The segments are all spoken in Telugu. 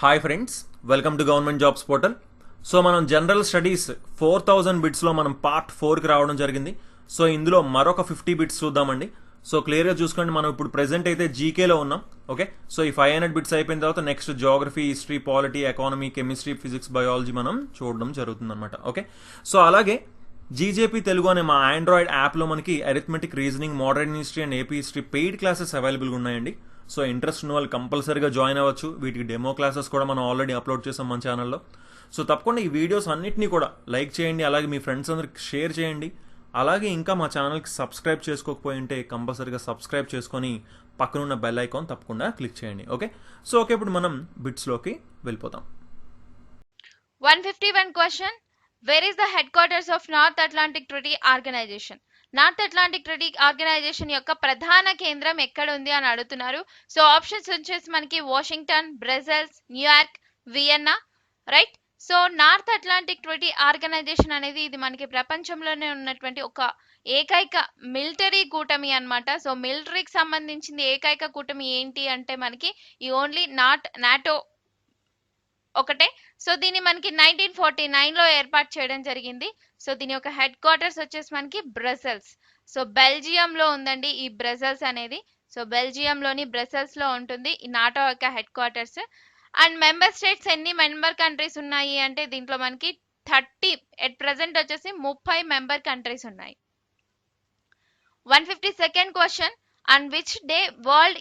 Hi friends, welcome to government jobs portal. So మనం జనరల్ స్టడీస్ 4000 బిట్స్లో మనం పార్ట్ 4కి రావడం జరిగింది. సో ఇందులో మరొక 50 బిట్స్ చూద్దామండి. సో క్లియర్గా చూసుకోండి, మనం ఇప్పుడు ప్రెసెంట్ అయితే జీకేలో ఉన్నాం. ఓకే, సో ఈ 500 బిట్స్ అయిపోయిన తర్వాత next geography, history, polity, economy, chemistry, physics, biology మనం చూడడం జరుగుతుంది అనమాట. ఓకే, సో అలాగే జీజేపీ తెలుగు అనే మా ఆండ్రాయిడ్ యాప్లో మనకి arithmetic, reasoning, modern history and AP history paid classes అవైలబుల్గా ఉన్నాయండి. సో ఇంట్రెస్ట్ ఉన్న వాళ్ళు కంపల్సరీగా జాయిన్ అవ్వచ్చు. వీటికి డెమో క్లాసెస్ కూడా మనం ఆల్రెడీ అప్లోడ్ చేసాం మన ఛానల్లో. సో తప్పకుండా ఈ వీడియోస్ అన్నింటినీ కూడా లైక్ చేయండి, అలాగే మీ ఫ్రెండ్స్ అందరికి షేర్ చేయండి. అలాగే ఇంకా మా ఛానల్కి సబ్స్క్రైబ్ చేసుకోకపోయి ఉంటే కంపల్సరీగా సబ్స్క్రైబ్ చేసుకొని పక్కనున్న బెల్ ఐకాన్ తప్పకుండా క్లిక్ చేయండి. ఓకే, సో ఓకే, ఇప్పుడు మనం బిట్స్లోకి వెళ్ళిపోతాం. 151 question. Where is the headquarters of North Atlantic Treaty Organization? North Atlantic Treaty Organization యొక్క ప్రధాన కేంద్రం ఎక్కడ ఉంది అని అడుగుతున్నారు. సో ఆప్షన్స్ వచ్చేసి మనకి Washington, Brussels, New York, Vienna. Right. So North Atlantic Treaty Organization అనేది ఇది మనకి ప్రపంచంలోనే ఉన్నటువంటి ఒక ఏకైక మిలిటరీ కూటమి అన్నమాట. సో మిలిటరీకి సంబంధించింది ఏకైక కూటమి ఏంటి అంటే మనకి ఈ ఓన్లీ నాటో ఒకటే. సో దీన్ని మనకి 1949లో ఏర్పాటు చేయడం జరిగింది. సో దీని యొక్క హెడ్ క్వార్టర్స్ వచ్చేసి మనకి బ్రసెల్స్. సో బెల్జియంలో ఉందండి ఈ బ్రసెల్స్ అనేది. సో బెల్జియంలోని బ్రసెల్స్ లో ఉంటుంది ఈ నాటో యొక్క head quarters. And member states ఎన్ని మెంబర్ కంట్రీస్ ఉన్నాయి అంటే దీంట్లో మనకి 30 ఎట్ ప్రెసెంట్ వచ్చేసి 30 మెంబర్ కంట్రీస్ ఉన్నాయి. 152nd question. On which day world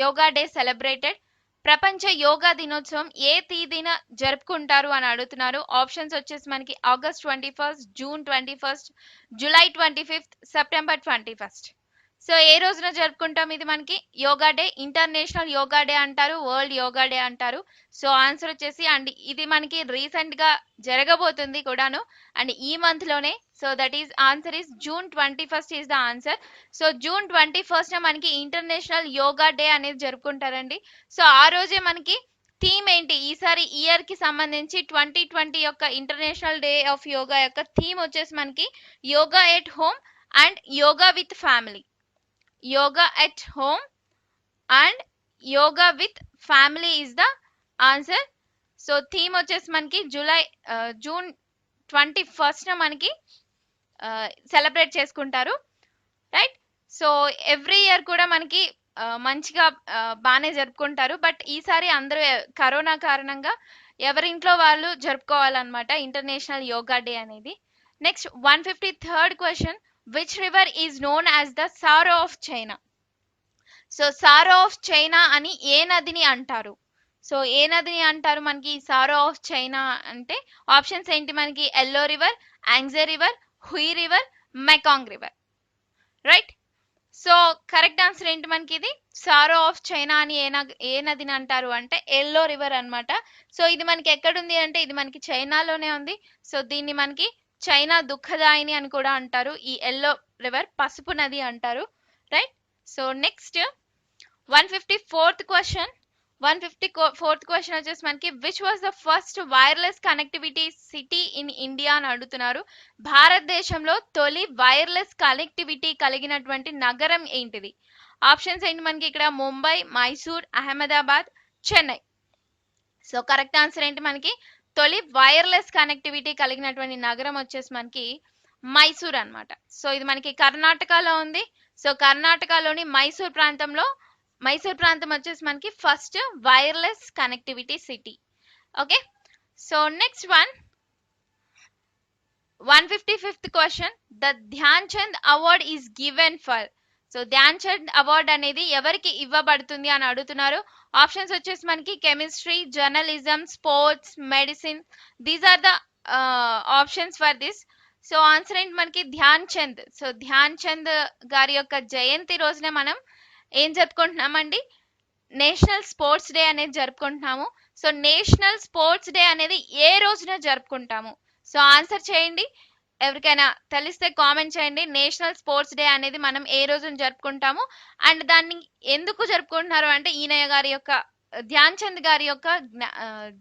yoga day celebrated? ప్రపంచ యోగా దినోత్సవం ఏ తేదీన జరుపుకుంటారు అని అడుగుతున్నారు. ఆప్షన్స్ వచ్చేసి మనకి August 21, June 21, July 25, September 21. So ఏ రోజున జరుపుకుంటాం ఇది మనకి yoga day? International yoga day అంటారు, వరల్డ్ యోగా డే అంటారు. సో ఆన్సర్ వచ్చేసి అండ్ ఇది మనకి రీసెంట్ గా జరగబోతుంది కూడాను అండ్ ఈ మంత్ లోనే. So that is answer is June 21 is the answer. So June 21 మనకి ఇంటర్నేషనల్ యోగా డే అనేది జరుపుకుంటారండి. సో ఆ రోజే మనకి థీమ్ ఏంటి ఈసారి ఇయర్ కి సంబంధించి 2020 యొక్క ఇంటర్నేషనల్ డే ఆఫ్ యోగా యొక్క థీమ్ వచ్చేసి మనకి yoga at home and yoga with family. Yoga at home and yoga with family is the answer. So theme వచ్చేసి మనకి జూన్ 21 మనకి సెలబ్రేట్ చేసుకుంటారు. రైట్. సో ఎవ్రీ ఇయర్ కూడా మనకి మంచిగా బాగానే జరుపుకుంటారు. బట్ ఈసారి అందరూ కరోనా కారణంగా ఎవరింట్లో వాళ్ళు జరుపుకోవాలన్నమాట ఇంటర్నేషనల్ యోగా డే అనేది. Next 153rd question. Which river is known as the sorrow of China? So sorrow of China అని ఏ నదిని అంటారు? సో ఏ నదిని అంటారు మనకి సారో ఆఫ్ చైనా అంటే? ఆప్షన్స్ ఏంటి మనకి yellow river, Yangtze river, Huai river, Mekong river. Right. So correct answer ఏంటి మనకి ఇది సారో ఆఫ్ చైనా అని ఏ నదిని అంటారు అంటే ఎల్లో రివర్ అన్నమాట. సో ఇది మనకి ఎక్కడుంది అంటే ఇది మనకి చైనాలోనే ఉంది. సో దీన్ని మనకి చైనా దుఃఖదాయిని అని కూడా అంటారు. ఈ ఎల్లో రివర్ పసుపు నది అంటారు. Right. So next 154th question. 154th question వచ్చేసి మనకి which was the first wireless connectivity city in India అని అడుగుతున్నారు. భారతదేశంలో తొలి వైర్లెస్ కనెక్టివిటీ కలిగినటువంటి నగరం ఏంటిది? ఆప్షన్స్ ఏంటి మనకి ఇక్కడ Mumbai, Mysore, Ahmedabad, Chennai. So correct answer ఏంటి మనకి తొలి వైర్లెస్ కనెక్టివిటీ కలిగినటువంటి నగరం వచ్చేసి మనకి మైసూర్ అన్నమాట. సో ఇది మనకి కర్ణాటకలో ఉంది. సో కర్ణాటకలోని మైసూర్ ప్రాంతం వచ్చేసి మనకి first wireless connectivity city. Okay. So next 155th question. The Dhyan Chand award is given for? So Dhyan Chand award అనేది ఎవరికి ఇవ్వబడుతుంది అని అడుగుతున్నారు. ఆప్షన్స్ వచ్చేసి మనకి chemistry, journalism, sports, medicine. These are the options for this. So answer ఏంటి మనకి ధ్యాన్ చంద్. సో ధ్యాన్ చంద్ గారి యొక్క జయంతి రోజునే మనం ఏం జరుపుకుంటున్నామండి నేషనల్ స్పోర్ట్స్ డే అనేది జరుపుకుంటున్నాము. సో నేషనల్ స్పోర్ట్స్ డే అనేది ఏ రోజున జరుపుకుంటాము? సో ఆన్సర్ చేయండి. ఎవరికైనా తెలిస్తే కామెంట్ చేయండి. నేషనల్ స్పోర్ట్స్ డే అనేది మనం ఏ రోజున జరుపుకుంటాము అండ్ దాన్ని ఎందుకు జరుపుకుంటున్నారు అంటే ఈయన గారి యొక్క ధ్యాన్ చంద్ గారి యొక్క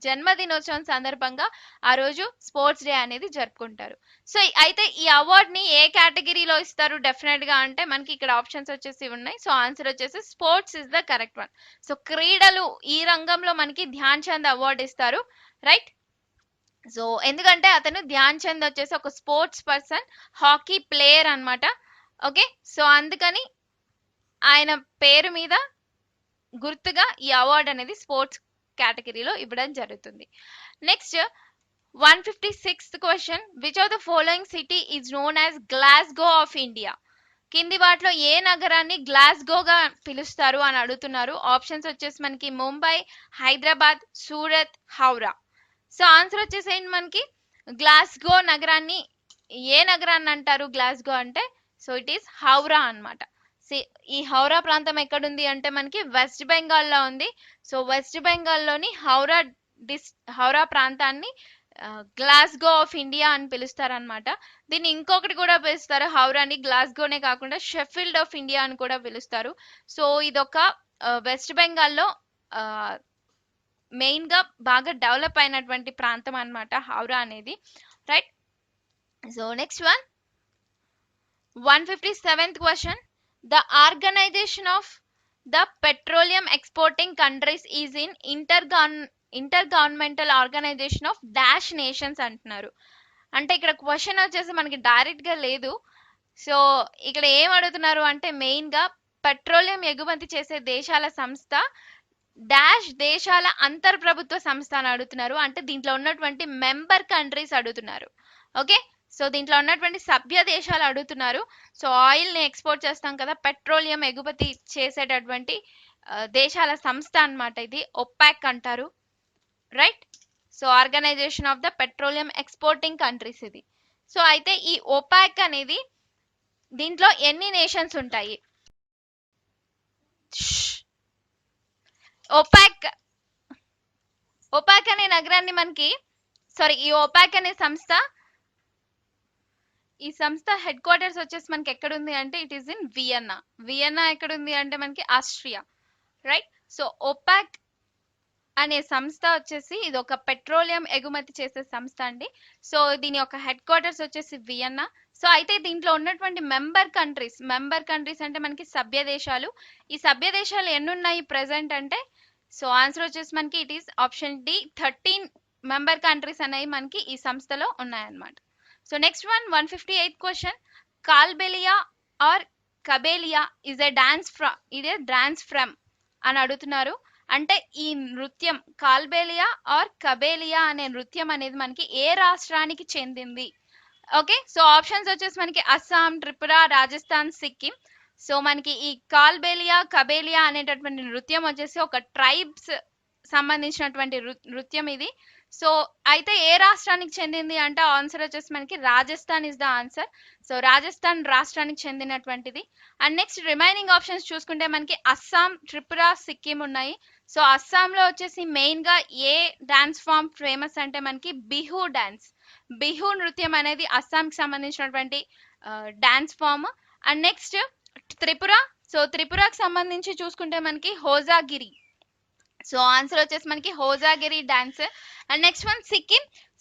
జన్మదినోత్సవం సందర్భంగా ఆ రోజు స్పోర్ట్స్ డే అనేది జరుపుకుంటారు. సో అయితే ఈ అవార్డ్ ని ఏ కేటగిరీలో ఇస్తారు డెఫినెట్ గా అంటే మనకి ఇక్కడ ఆప్షన్స్ వచ్చేసి ఉన్నాయి. సో ఆన్సర్ వచ్చేసి sports is the correct one. So క్రీడలు ఈ రంగంలో మనకి ధ్యాన్ చంద్ అవార్డు ఇస్తారు, రైట్. సో ఎందుకంటే అతను ధ్యాన్ చంద్ వచ్చేసి ఒక స్పోర్ట్స్ పర్సన్, హాకీ ప్లేయర్ అన్నమాట. ఓకే, సో అందుకని ఆయన పేరు మీద గుర్తుగా ఈ అవార్డు అనేది స్పోర్ట్స్ కేటగిరీలో ఇవ్వడం జరుగుతుంది. Next 156th question, which of the following city is known as Glasgow of India? కింది వాటిలో ఏ నగరాన్ని గ్లాస్గోగా పిలుస్తారు అని అడుగుతున్నారు. ఆప్షన్స్ వచ్చేసి మనకి ముంబై, హైదరాబాద్, సూరత్, హౌరా. సో ఆన్సర్ వచ్చేసి ఏంటి మనకి గ్లాస్గో నగరాన్ని ఏ నగరాన్ని అంటారు గ్లాస్గో అంటే? సో ఇట్ ఈస్ హౌరా అన్నమాట. ఈ హౌరా ప్రాంతం ఎక్కడుంది అంటే మనకి వెస్ట్ బెంగాల్లో ఉంది. సో వెస్ట్ బెంగాల్లోని హౌరా ప్రాంతాన్ని గ్లాస్గో ఆఫ్ ఇండియా అని పిలుస్తారనమాట. దీన్ని ఇంకొకటి కూడా పిలుస్తారు, హౌరాని గ్లాస్గోనే కాకుండా షెఫీల్డ్ ఆఫ్ ఇండియా అని కూడా పిలుస్తారు. సో ఇదొక వెస్ట్ బెంగాల్లో మెయిన్ గా బాగా డెవలప్ అయినటువంటి ప్రాంతం అన్నమాట హౌరా అనేది, right. So next 157th question, the organization of the petroleum exporting countries is in intergovernmental organization of dash nations అంటున్నారు. అంటే ఇక్కడ క్వశ్చన్ వచ్చేసి మనకి డైరెక్ట్ గా లేదు. సో ఇక్కడ ఏం అడుగుతున్నారు అంటే మెయిన్ గా పెట్రోలియం ఎగుమతి చేసే దేశాల సంస్థ డాష్ దేశాల అంతర్ ప్రభుత్వ సంస్థ అని అడుగుతున్నారు. అంటే దీంట్లో ఉన్నటువంటి మెంబర్ కంట్రీస్ అడుగుతున్నారు. ఓకే, సో దీంట్లో ఉన్నటువంటి సభ్య దేశాలు అడుగుతున్నారు. సో ఆయిల్ ని ఎక్స్పోర్ట్ చేస్తాం కదా, పెట్రోలియం ఎగుమతి చేసేటటువంటి దేశాల సంస్థ అన్నమాట ఇది, ఒపాక్ అంటారు, right. So Organization of the Petroleum Exporting Countries ఇది. సో అయితే ఈ ఒపాక్ అనేది దీంట్లో ఎన్ని నేషన్స్ ఉంటాయి? ఒపాక్ అనే నగరాన్ని మనకి ఈ ఒపాక్ అనే సంస్థ, ఈ సంస్థ హెడ్ క్వార్టర్స్ వచ్చేసి మనకి ఎక్కడ ఉంది అంటే it is in Vienna. Vienna ఎక్కడ ఉంది అంటే మనకి ఆస్ట్రియా, రైట్. సో ఒపాక్ అనే సంస్థ వచ్చేసి ఇది ఒక పెట్రోలియం ఎగుమతి చేసే సంస్థ అండి. సో దీని యొక్క హెడ్ క్వార్టర్స్ వచ్చేసి వియన్నా. సో అయితే దీంట్లో ఉన్నటువంటి మెంబర్ కంట్రీస్ అంటే మనకి సభ్య దేశాలు. ఈ సభ్య దేశాలు ఎన్ని ఉన్నాయి ప్రెసెంట్ అంటే? సో ఆన్సర్ వచ్చేసి మనకి it is option D, 13 member countries అనేవి మనకి ఈ సంస్థలో ఉన్నాయన్నమాట. So next 158th question, Kalbelia or Kabelia is a dance from అని అడుగుతున్నారు. అంటే ఈ నృత్యం కాల్బేలియా ఆర్ కబేలియా అనే నృత్యం అనేది మనకి ఏ రాష్ట్రానికి చెందింది? ఓకే, సో ఆప్షన్స్ వచ్చేసి మనకి అస్సాం, త్రిపుర, రాజస్థాన్, సిక్కిం. సో మనకి ఈ కాల్బేలియా కబేలియా అనేటటువంటి నృత్యం వచ్చేసి ఒక ట్రైబ్స్ సంబంధించినటువంటి నృత్యం ఇది. సో అయితే ఏ రాష్ట్రానికి చెందింది అంటే ఆన్సర్ వచ్చేసి మనకి Rajasthan is the answer. So Rajasthan రాష్ట్రానికి చెందినటువంటిది. అండ్ నెక్స్ట్ రిమైనింగ్ ఆప్షన్స్ చూసుకుంటే మనకి అస్సాం, త్రిపుర, సిక్కిం ఉన్నాయి. సో అస్సాంలో వచ్చేసి మెయిన్ గా ఏ డాన్స్ ఫామ్ ఫేమస్ అంటే మనకి బిహు డాన్స్. బిహు నృత్యం అనేది అస్సాంకి సంబంధించినటువంటి dance form. And next Tripura. So త్రిపురకి సంబంధించి చూసుకుంటే మనకి హోజాగిరి. సో ఆన్సర్ వచ్చేసి మనకి Hojagiri dance. And next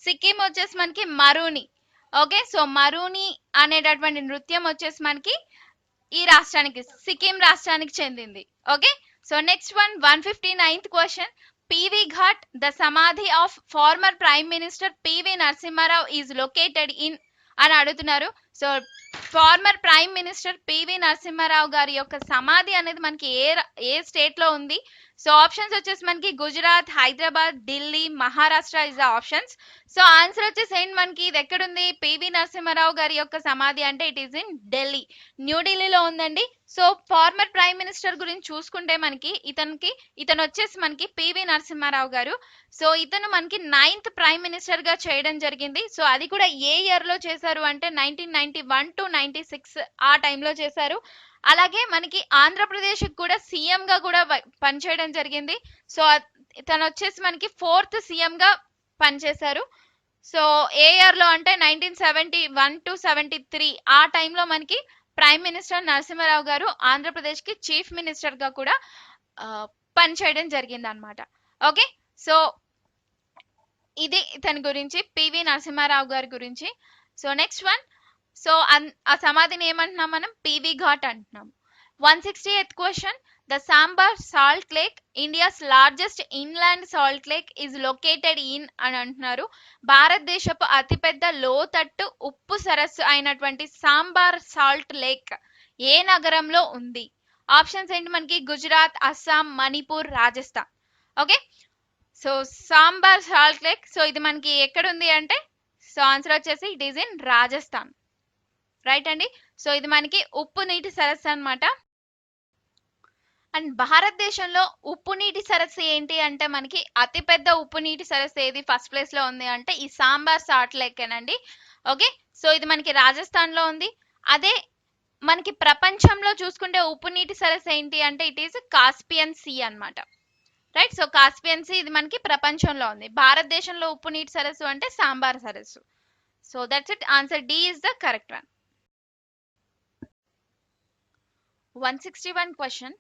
Sikkim వచ్చేసి మనకి మరూని. ఓకే, సో మరూని అనేటటువంటి నృత్యం వచ్చేసి మనకి ఈ రాష్ట్రానికి సిక్కిం రాష్ట్రానికి చెందింది. Okay, so next 159th question, PV Ghat the samadhi of former prime minister PV Narasimha Rao is located in అని అడుగుతున్నారు. So former prime minister PV Narasimha Rao గారి యొక్క సమాధి అనేది మనకి ఏ స్టేట్ లో ఉంది? సో ఆప్షన్స్ వచ్చేసి మనకి Gujarat, Hyderabad, Delhi, Maharashtra is the options. So answer వచ్చేసి ఏంటి మనకి ఇది ఎక్కడుంది పివి నరసింహారావు గారి యొక్క సమాధి అంటే ఇట్ ఈస్ ఇన్ ఢిల్లీ, న్యూఢిల్లీలో ఉందండి. సో ఫార్మర్ ప్రైమ్ మినిస్టర్ గురించి చూసుకుంటే మనకి ఇతను వచ్చేసి మనకి పివి నరసింహారావు గారు. సో ఇతను మనకి 9th ప్రైమ్ మినిస్టర్ గా చేయడం జరిగింది. సో అది కూడా ఏ ఇయర్ లో చేశారు అంటే 1991 to 96 ఆ టైంలో చేశారు. అలాగే మనకి ఆంధ్రప్రదేశ్ కూడా సీఎం గా కూడా పనిచేయడం జరిగింది. సో తను వచ్చేసి మనకి 4th సీఎం గా పనిచేశారు. సో ఏ ఇయర్ లో అంటే 1971 to 73 ఆ టైంలో మనకి ప్రైమ్ మినిస్టర్ నరసింహారావు గారు ఆంధ్రప్రదేశ్ కి చీఫ్ మినిస్టర్ గా కూడా పనిచేయడం జరిగింది అనమాట. ఓకే, సో ఇది ఇతని గురించి, పివి నరసింహారావు గారి గురించి. సో నెక్స్ట్ వన్, సో ఆ సమాధిని ఏమంటున్నాం మనం, పివి ఘాట్ అంటున్నాం. 168th question, the sambar salt lake, India's largest inland salt lake, is located in అని అంటున్నారు. భారతదేశపు అతిపెద్ద లోతట్టు ఉప్పు సరస్సు అయినటువంటి సాంబార్ సాల్ట్ లేక్ ఏ నగరంలో ఉంది? ఆప్షన్స్ ఏంటి మనకి, Gujarat, Assam, Manipur, Rajasthan. Okay, so sambar salt lake, so ఇది మనకి ఎక్కడ ఉంది అంటే, సో ఆన్సర్ వచ్చేసి it is in Rajasthan. Right అండి. సో ఇది మనకి ఉప్పు నీటి సరస్సు అన్నమాట. అండ్ భారతదేశంలో ఉప్పు నీటి సరస్సు ఏంటి అంటే, మనకి అతిపెద్ద ఉప్పు నీటి సరస్సు ఏది ఫస్ట్ ప్లేస్ లో ఉంది అంటే ఈ సాంబార్ సాల్ట్ లేక్ ఏనండి. ఓకే, సో ఇది మనకి రాజస్థాన్ లో ఉంది. అదే మనకి ప్రపంచంలో చూసుకుంటే ఉప్పు నీటి సరస్సు ఏంటి అంటే ఇట్ ఈస్ కాస్పియన్ సీ అన్నమాట. రైట్, సో కాస్పియన్ సీ ఇది మనకి ప్రపంచంలో ఉంది. భారతదేశంలో ఉప్పు నీటి సరస్సు అంటే సాంబార్ సరస్సు. So that's it, answer D is the correct one. 161 question,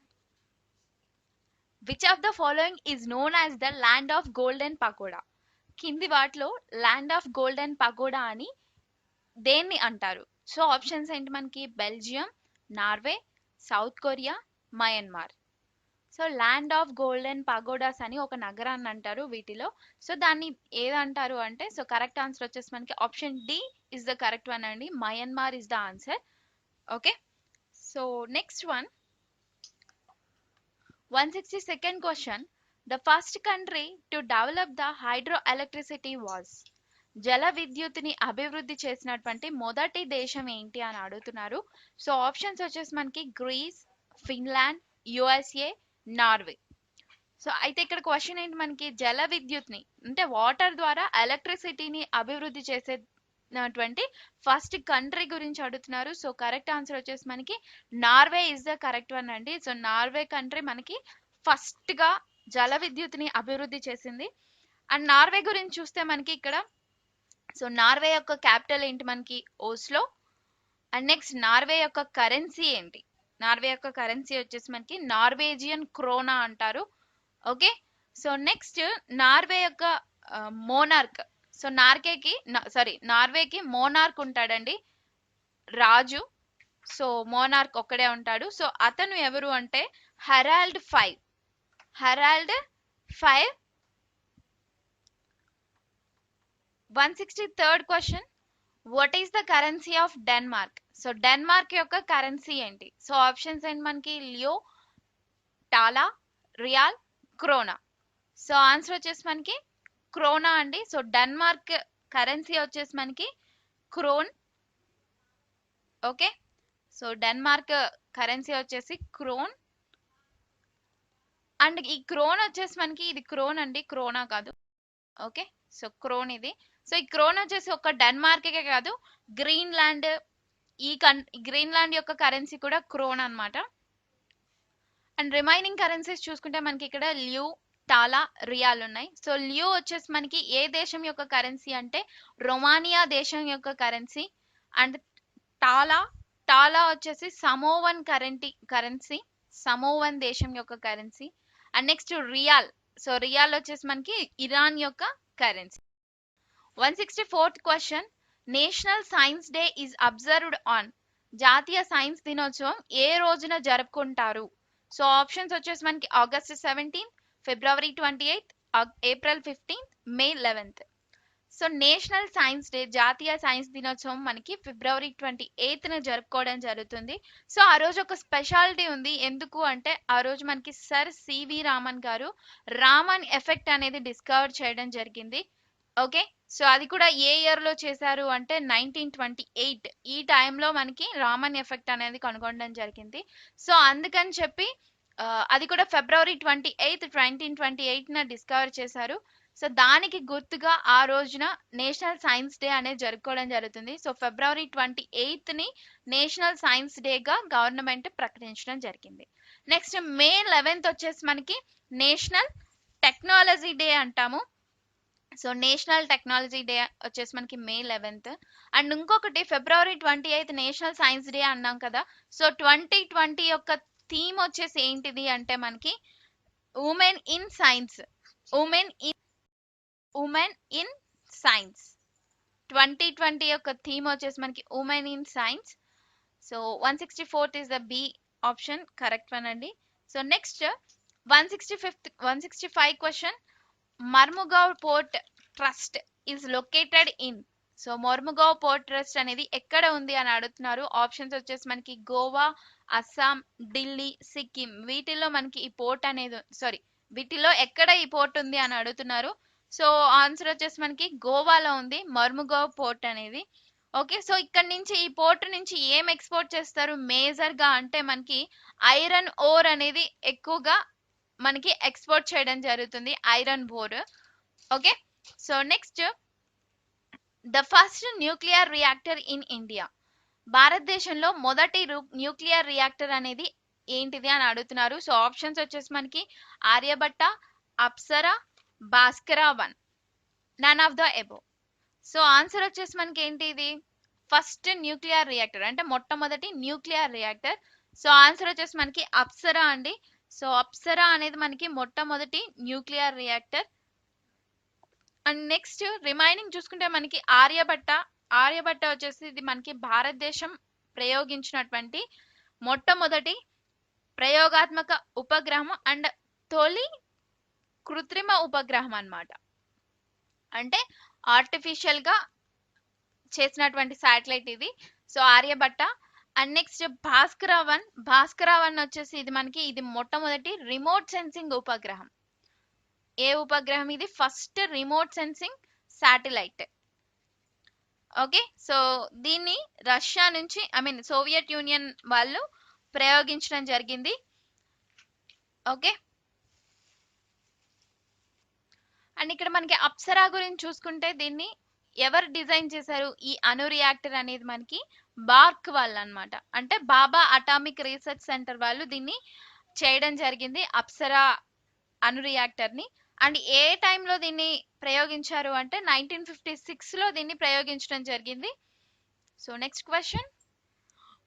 which of the following is known as the land of golden pagoda? కింది వాటిలో ల్యాండ్ ఆఫ్ గోల్డెన్ పగోడా అని దేన్ని అంటారు? సో ఆప్షన్స్ ఏంటి మనకి, Belgium, Norway, south Korea, Myanmar. So land of golden pagodas అని ఒక నగరాన్ని అంటారు వీటిలో. సో దాన్ని ఏదంటారు అంటే, సో కరెక్ట్ ఆన్సర్ వచ్చేసి మనకి option D is the correct one అండి. Myanmar is the answer. Okay, so next one, 162nd question, the first country to develop the hydro electricity was. జల విద్యుత్ని అభివృద్ధి చేసినటువంటి మొదటి దేశం ఏంటి అని అడుగుతున్నారు. సో ఆప్షన్స్ వచ్చేసి మనకి Greece, Finland, USA, Norway. So అయితే ఇక్కడ క్వశ్చన్ ఏంటి మనకి, జల విద్యుత్ని అంటే వాటర్ ద్వారా ఎలక్ట్రిసిటీని అభివృద్ధి చేసేటువంటి ఫస్ట్ కంట్రీ గురించి అడుగుతున్నారు. సో కరెక్ట్ ఆన్సర్ వచ్చేసి మనకి Norway is the correct one అండి. సో నార్వే కంట్రీ మనకి ఫస్ట్ గా జల విద్యుత్ని అభివృద్ధి చేసింది. అండ్ నార్వే గురించి చూస్తే మనకి ఇక్కడ, సో నార్వే యొక్క క్యాపిటల్ ఏంటి మనకి, ఓస్లో. అండ్ నెక్స్ట్ నార్వే యొక్క కరెన్సీ ఏంటి, నార్వే యొక్క కరెన్సీ వచ్చేసి మనకి నార్వేజియన్ క్రోనా అంటారు. ఓకే, సో నెక్స్ట్ నార్వే యొక్క మోనార్క్, సో నార్వేకి మోనార్క్ ఉంటాడండి, రాజు. సో మోనార్క్ ఒక్కడే ఉంటాడు. సో అతను ఎవరు అంటే Harold 5. 163rd question, what is the currency of Denmark? So Denmark యొక్క కరెన్సీ ఏంటి? సో ఆప్షన్స్ ఏంటి మనకి, leu, tala, riyal, krona. So answer వచ్చేసి మనకి క్రోనా అండి. సో డెన్మార్క్ కరెన్సీ వచ్చేసి మనకి krone. Okay, so Denmark currency వచ్చేసి క్రోన్. అండ్ ఈ క్రోన్ వచ్చేసి మనకి, ఇది క్రోన్ అండి, క్రోనా కాదు. ఓకే, సో క్రోన్ ఇది. సో ఈ క్రోన్ వచ్చేసి ఒక డెన్మార్కే కాదు, గ్రీన్లాండ్, గ్రీన్లాండ్ యొక్క కరెన్సీ కూడా క్రోన్ అన్నమాట. అండ్ రిమైనింగ్ కరెన్సీస్ చూసుకుంటే మనకి ఇక్కడ ల్యూ, టాలా, రియాల్ ఉన్నాయి. సో ల్యూ వచ్చేసి మనకి ఏ దేశం యొక్క కరెన్సీ అంటే రొమానియా దేశం యొక్క కరెన్సీ. అండ్ టాలా వచ్చేసి సమోవన్ కరెన్సీ, సమోవన్ దేశం యొక్క currency. And next riyal, so riyal వచ్చేసి మనకి ఇరాన్ యొక్క currency. 164th question, national science day is observed on. జాతీయ సైన్స్ దినోత్సవం ఏ రోజున జరుపుకుంటారు? సో ఆప్షన్స్ వచ్చేసి మనకి ఆగస్ట్ 17, ఫిబ్రవరి 28, ఏప్రిల్ 15, మే 11. సో నేషనల్ సైన్స్ డే, జాతీయ సైన్స్ దినోత్సవం మనకి ఫిబ్రవరి 28న జరుపుకోవడం జరుగుతుంది. సో ఆ రోజు ఒక స్పెషాలిటీ ఉంది. ఎందుకు అంటే ఆ రోజు మనకి సర్ సివి రామన్ గారు రామన్ ఎఫెక్ట్ అనేది డిస్కవర్ చేయడం జరిగింది. ఓకే, సో అది కూడా ఏ ఇయర్ లో చేశారు అంటే 1928. ఈ టైంలో మనకి రామన్ ఎఫెక్ట్ అనేది కనుగొనడం జరిగింది. సో అందుకని చెప్పి అది కూడా ఫిబ్రవరి 28, 1928న డిస్కవర్ చేశారు. సో దానికి గుర్తుగా ఆ రోజున నేషనల్ సైన్స్ డే అనేది జరుపుకోవడం జరుగుతుంది. సో ఫిబ్రవరి 28ని నేషనల్ సైన్స్ డేగా గవర్నమెంట్ ప్రకటించడం జరిగింది. నెక్స్ట్ మే 11th వచ్చేసి మనకి నేషనల్ టెక్నాలజీ డే అంటాము. సో నేషనల్ టెక్నాలజీ డే వచ్చేసి మనకి మే 11th. అండ్ ఇంకొకటి ఫిబ్రవరి 28 నేషనల్ సైన్స్ డే అన్నాం కదా. సో 2020 యొక్క థీమ్ వచ్చేసి ఏంటిది అంటే మనకి women in science, women in science 2020 యొక్క థీమ్ వచ్చేసి మనకి women in science. So 164th is the B option correct one అండి. So next 165 question, Mormugao port trust is located in. So Mormugao port trust అనేది ఎక్కడ ఉంది అని అడుగుతున్నారు. ఆప్షన్స్ వచ్చేసి మనకి గోవా, అస్సాం, ఢిల్లీ, సిక్కిం. వీటిల్లో మనకి ఈ పోర్ట్ అనేది వీటిలో ఎక్కడ ఈ పోర్ట్ ఉంది అని అడుగుతున్నారు. సో ఆన్సర్ వచ్చేసి మనకి గోవాలో ఉంది మర్ముగావ్ పోర్ట్ అనేది. ఓకే, సో ఇక్కడ నుంచి ఈ పోర్ట్ నుంచి ఏం ఎక్స్పోర్ట్ చేస్తారు మేజర్ గా అంటే మనకి ఐరన్ ఓర్ అనేది ఎక్కువగా మనకి ఎక్స్పోర్ట్ చేయడం జరుగుతుంది, iron ore. Okay, so next the first nuclear reactor in India. భారతదేశంలో మొదటి న్యూక్లియర్ రియాక్టర్ అనేది ఏంటిది అని అడుగుతున్నారు. సో ఆప్షన్స్ వచ్చేసి మనకి Aryabhata, Apsara, Bhaskara 1, none of the above. So answer వచ్చేసి మనకి ఏంటి, ఇది ఫస్ట్ న్యూక్లియర్ రియాక్టర్ అంటే మొట్టమొదటి న్యూక్లియర్ రియాక్టర్. సో ఆన్సర్ వచ్చేసి మనకి అప్సరా అండి. సో అప్సరా అనేది మనకి మొట్టమొదటి nuclear reactor. And next remaining చూసుకుంటే మనకి ఆర్యభట్ట వచ్చేసి ఇది మనకి భారతదేశం ప్రయోగించినటువంటి మొట్టమొదటి ప్రయోగాత్మక ఉపగ్రహం అండ్ తొలి కృత్రిమ ఉపగ్రహం అన్నమాట. అంటే ఆర్టిఫిషియల్ గా చేసినటువంటి శాటిలైట్ ఇది. సో ఆర్యభట్ట. అండ్ నెక్స్ట్ భాస్కరా 1 వచ్చేసి ఇది మనకి ఇది మొట్టమొదటి రిమోట్ సెన్సింగ్ ఉపగ్రహం. ఏ ఉపగ్రహం ఇది? First remote sensing satellite. Okay, so దీన్ని రష్యా నుంచి సోవియట్ యూనియన్ వాళ్ళు ప్రయోగించడం జరిగింది. ఓకే, అండ్ ఇక్కడ మనకి అప్సరా గురించి చూసుకుంటే దీన్ని ఎవరు డిజైన్ చేశారు ఈ అణు రియాక్టర్ అనేది మనకి బార్క్ వాళ్ళు అన్నమాట. అంటే బాబా అటామిక్ రీసెర్చ్ సెంటర్ వాళ్ళు దీన్ని చేయడం జరిగింది అప్సరా అణు రియాక్టర్ ని. అండ్ ఏ టైంలో దీన్ని ప్రయోగించారు అంటే 1956 లో దీన్ని ప్రయోగించడం జరిగింది. So next question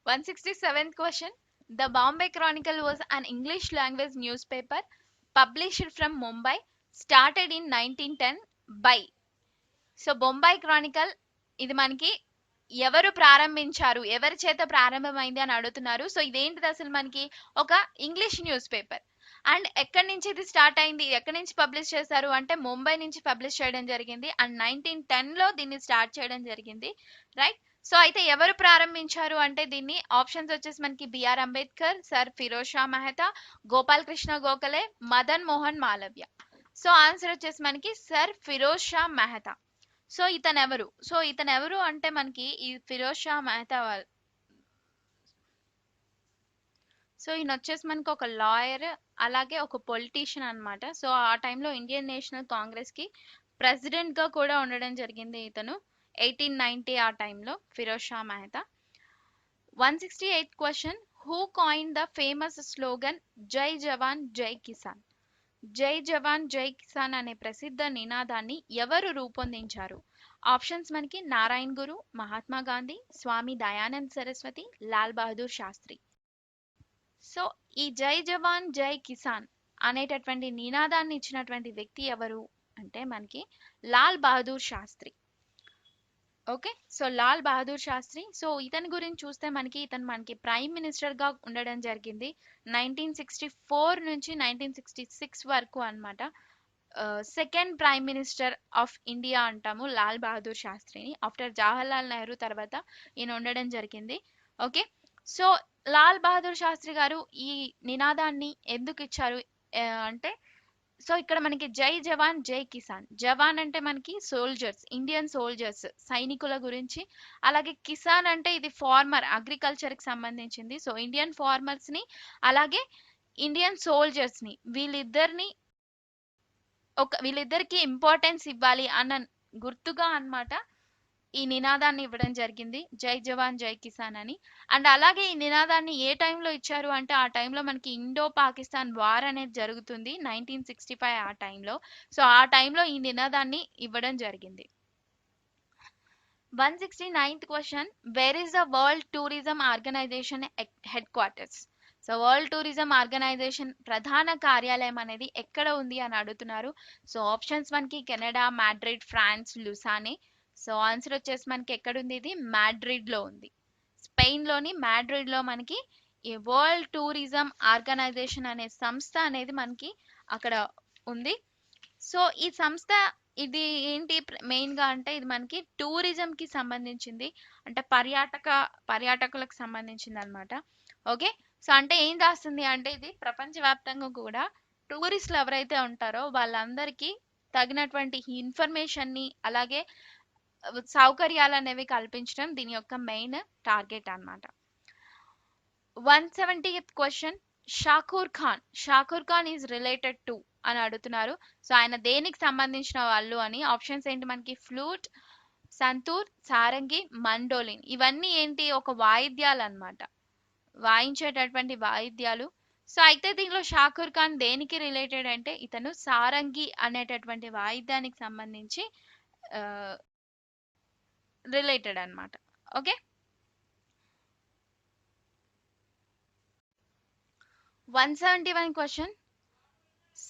167th question, the Bombay Chronicle was an English language news paper published from Mumbai, started in 1910 by. So Bombay Chronicle ఇది మనకి ఎవరు ప్రారంభించారు, ఎవరి చేత ప్రారంభమైంది అని అడుగుతున్నారు. సో ఇదేంటిది అసలు మనకి ఒక ఇంగ్లీష్ న్యూస్ పేపర్. అండ్ ఎక్కడి నుంచి ఇది స్టార్ట్ అయింది, ఎక్కడి నుంచి పబ్లిష్ చేశారు అంటే ముంబై నుంచి పబ్లిష్ చేయడం జరిగింది. అండ్ 1910 లో దీన్ని స్టార్ట్ చేయడం జరిగింది, రైట్. సో అయితే ఎవరు ప్రారంభించారు అంటే దీన్ని ఆప్షన్స్ వచ్చేసి మనకి B R Ambedkar, sir Firoz Shah Mehta, Gopal Krishna Gokhale, Madan Mohan Malaviya. So answer వచ్చేసి మనకి సర్ ఫిరోజ్ షా మెహతా. సో ఇతను ఎవరు అంటే మనకి ఈ ఫిరోజ్ షా మెహతా సో ఈయన వచ్చేసి మనకి ఒక లాయర్ అలాగే ఒక పొలిటీషియన్ అన్నమాట. సో ఆ టైంలో ఇండియన్ నేషనల్ కాంగ్రెస్ కి ప్రెసిడెంట్ గా కూడా ఉండడం జరిగింది ఇతను 1890 ఆ టైంలో Firoz Shah Mehta. 168th question, who coin the famous slogan Jai Jawan జై కిసాన్. జై జవాన్ జై కిసాన్ అనే ప్రసిద్ధ నినాదాన్ని ఎవరు రూపొందించారు? ఆప్షన్స్ మనకి నారాయణ్ గురు, మహాత్మా గాంధీ, స్వామి దయానంద్ సరస్వతి, లాల్ బహదూర్ శాస్త్రి. సో ఈ జై జవాన్ జై కిసాన్ అనేటటువంటి నినాదాన్ని ఇచ్చినటువంటి వ్యక్తి ఎవరు అంటే మనకి Lal Bahadur Shastri. Okay, so Lal Bahadur Shastri. So ఇతని గురించి చూస్తే ఇతను మనకి ప్రైమ్ మినిస్టర్ గా ఉండడం జరిగింది 1964 నుంచి 1966 వరకు అన్నమాట. Second prime minister of India అంటాము లాల్ బహదూర్ శాస్త్రిని. ఆఫ్టర్ జవహర్లాల్ నెహ్రూ తర్వాత ఈయన ఉండడం జరిగింది. ఓకే, సో లాల్ బహదూర్ శాస్త్రి గారు ఈ నినాదాన్ని ఎందుకు ఇచ్చారు అంటే సో ఇక్కడ మనకి జై జవాన్ జై కిసాన్, జవాన్ అంటే మనకి సోల్జర్స్, ఇండియన్ సోల్జర్స్ సైనికుల గురించి, అలాగే కిసాన్ అంటే ఇది ఫార్మర్ అగ్రికల్చర్ కి సంబంధించింది. సో ఇండియన్ ఫార్మర్స్ ని అలాగే ఇండియన్ సోల్జర్స్ ని వీళ్ళిద్దరికి ఇంపార్టెన్స్ ఇవ్వాలి అన్న గుర్తుగా అన్నమాట ఈ నినాదాన్ని ఇవ్వడం జరిగింది జై జవాన్ జై కిసాన్ అని. అండ్ అలాగే ఈ నినాదాన్ని ఏ టైంలో ఇచ్చారు అంటే ఆ టైంలో మనకి ఇండో పాకిస్తాన్ వార్ అనేది జరుగుతుంది 1965 ఆ టైంలో. సో ఆ టైంలో ఈ నినాదాన్ని ఇవ్వడం జరిగింది. 169th question, where is the world tourism organization headquarters. So world tourism organization ప్రధాన కార్యాలయం అనేది ఎక్కడ ఉంది అని అడుగుతున్నారు. సో ఆప్షన్స్ మనకి Canada, Madrid, France, Lausanne. So answer వచ్చేసి మనకి ఎక్కడుంది, ఇది మాడ్రిడ్ లో ఉంది. స్పెయిన్ లోని మాడ్రిడ్ లో మనకి ఈ వరల్డ్ టూరిజం ఆర్గనైజేషన్ అనే సంస్థ అనేది మనకి అక్కడ ఉంది. సో ఈ సంస్థ ఇది ఏంటి మెయిన్ గా అంటే ఇది మనకి టూరిజం కి సంబంధించింది, అంటే పర్యాటకులకు సంబంధించింది అనమాట. ఓకే, సో అంటే ఏం రాస్తుంది అంటే ఇది ప్రపంచవ్యాప్తంగా కూడా టూరిస్టులు ఎవరైతే ఉంటారో వాళ్ళందరికీ తగినటువంటి ఇన్ఫర్మేషన్ ని అలాగే సౌకర్యాలు అనేవి కల్పించడం దీని యొక్క మెయిన్ టార్గెట్ అన్నమాట. 170th question, Shakoor Khan is related to అని అడుగుతున్నారు. సో ఆయన దేనికి సంబంధించిన వాళ్ళు అని. ఆప్షన్స్ ఏంటి మనకి, ఫ్లూట్, సంతూర్, సారంగి, మండోలిన్. ఇవన్నీ ఏంటి, ఒక వాయిద్యాలు అన్నమాట, వాయించేటటువంటి వాయిద్యాలు. సో అయితే దీనిలో షాకూర్ ఖాన్ దేనికి రిలేటెడ్ అంటే ఇతను సారంగి అనేటటువంటి వాయిద్యానికి సంబంధించి రిలేటెడ్ అన్నమాట. Okay, 171 question,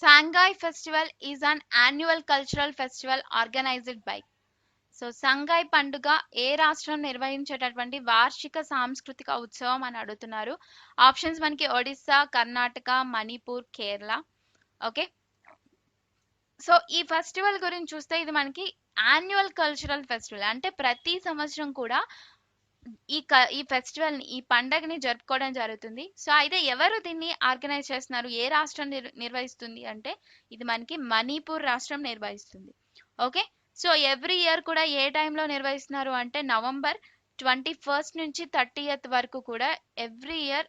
Sangai festival is an annual cultural festival organised by. So Sangai పండుగ ఏ రాష్ట్రం నిర్వహించేటటువంటి వార్షిక సాంస్కృతిక ఉత్సవం అని అడుగుతున్నారు. ఆప్షన్స్ మనకి ఒడిస్సా, కర్ణాటక, మణిపూర్, కేరళ. ఓకే, సో ఈ ఫెస్టివల్ గురించి చూస్తే ఇది మనకి యాన్యువల్ కల్చరల్ ఫెస్టివల్, అంటే ప్రతి సంవత్సరం కూడా ఈ ఫెస్టివల్ ని, ఈ పండగని జరుపుకోవడం జరుగుతుంది. సో అయితే ఎవరు దీన్ని ఆర్గనైజ్ చేస్తున్నారు, ఏ రాష్ట్రం నిర్వహిస్తుంది అంటే ఇది మనకి మణిపూర్ రాష్ట్రం నిర్వహిస్తుంది. ఓకే, సో ఎవ్రీ ఇయర్ కూడా ఏ టైంలో నిర్వహిస్తున్నారు అంటే నవంబర్ 21st నుంచి 30th వరకు కూడా ఎవ్రీ ఇయర్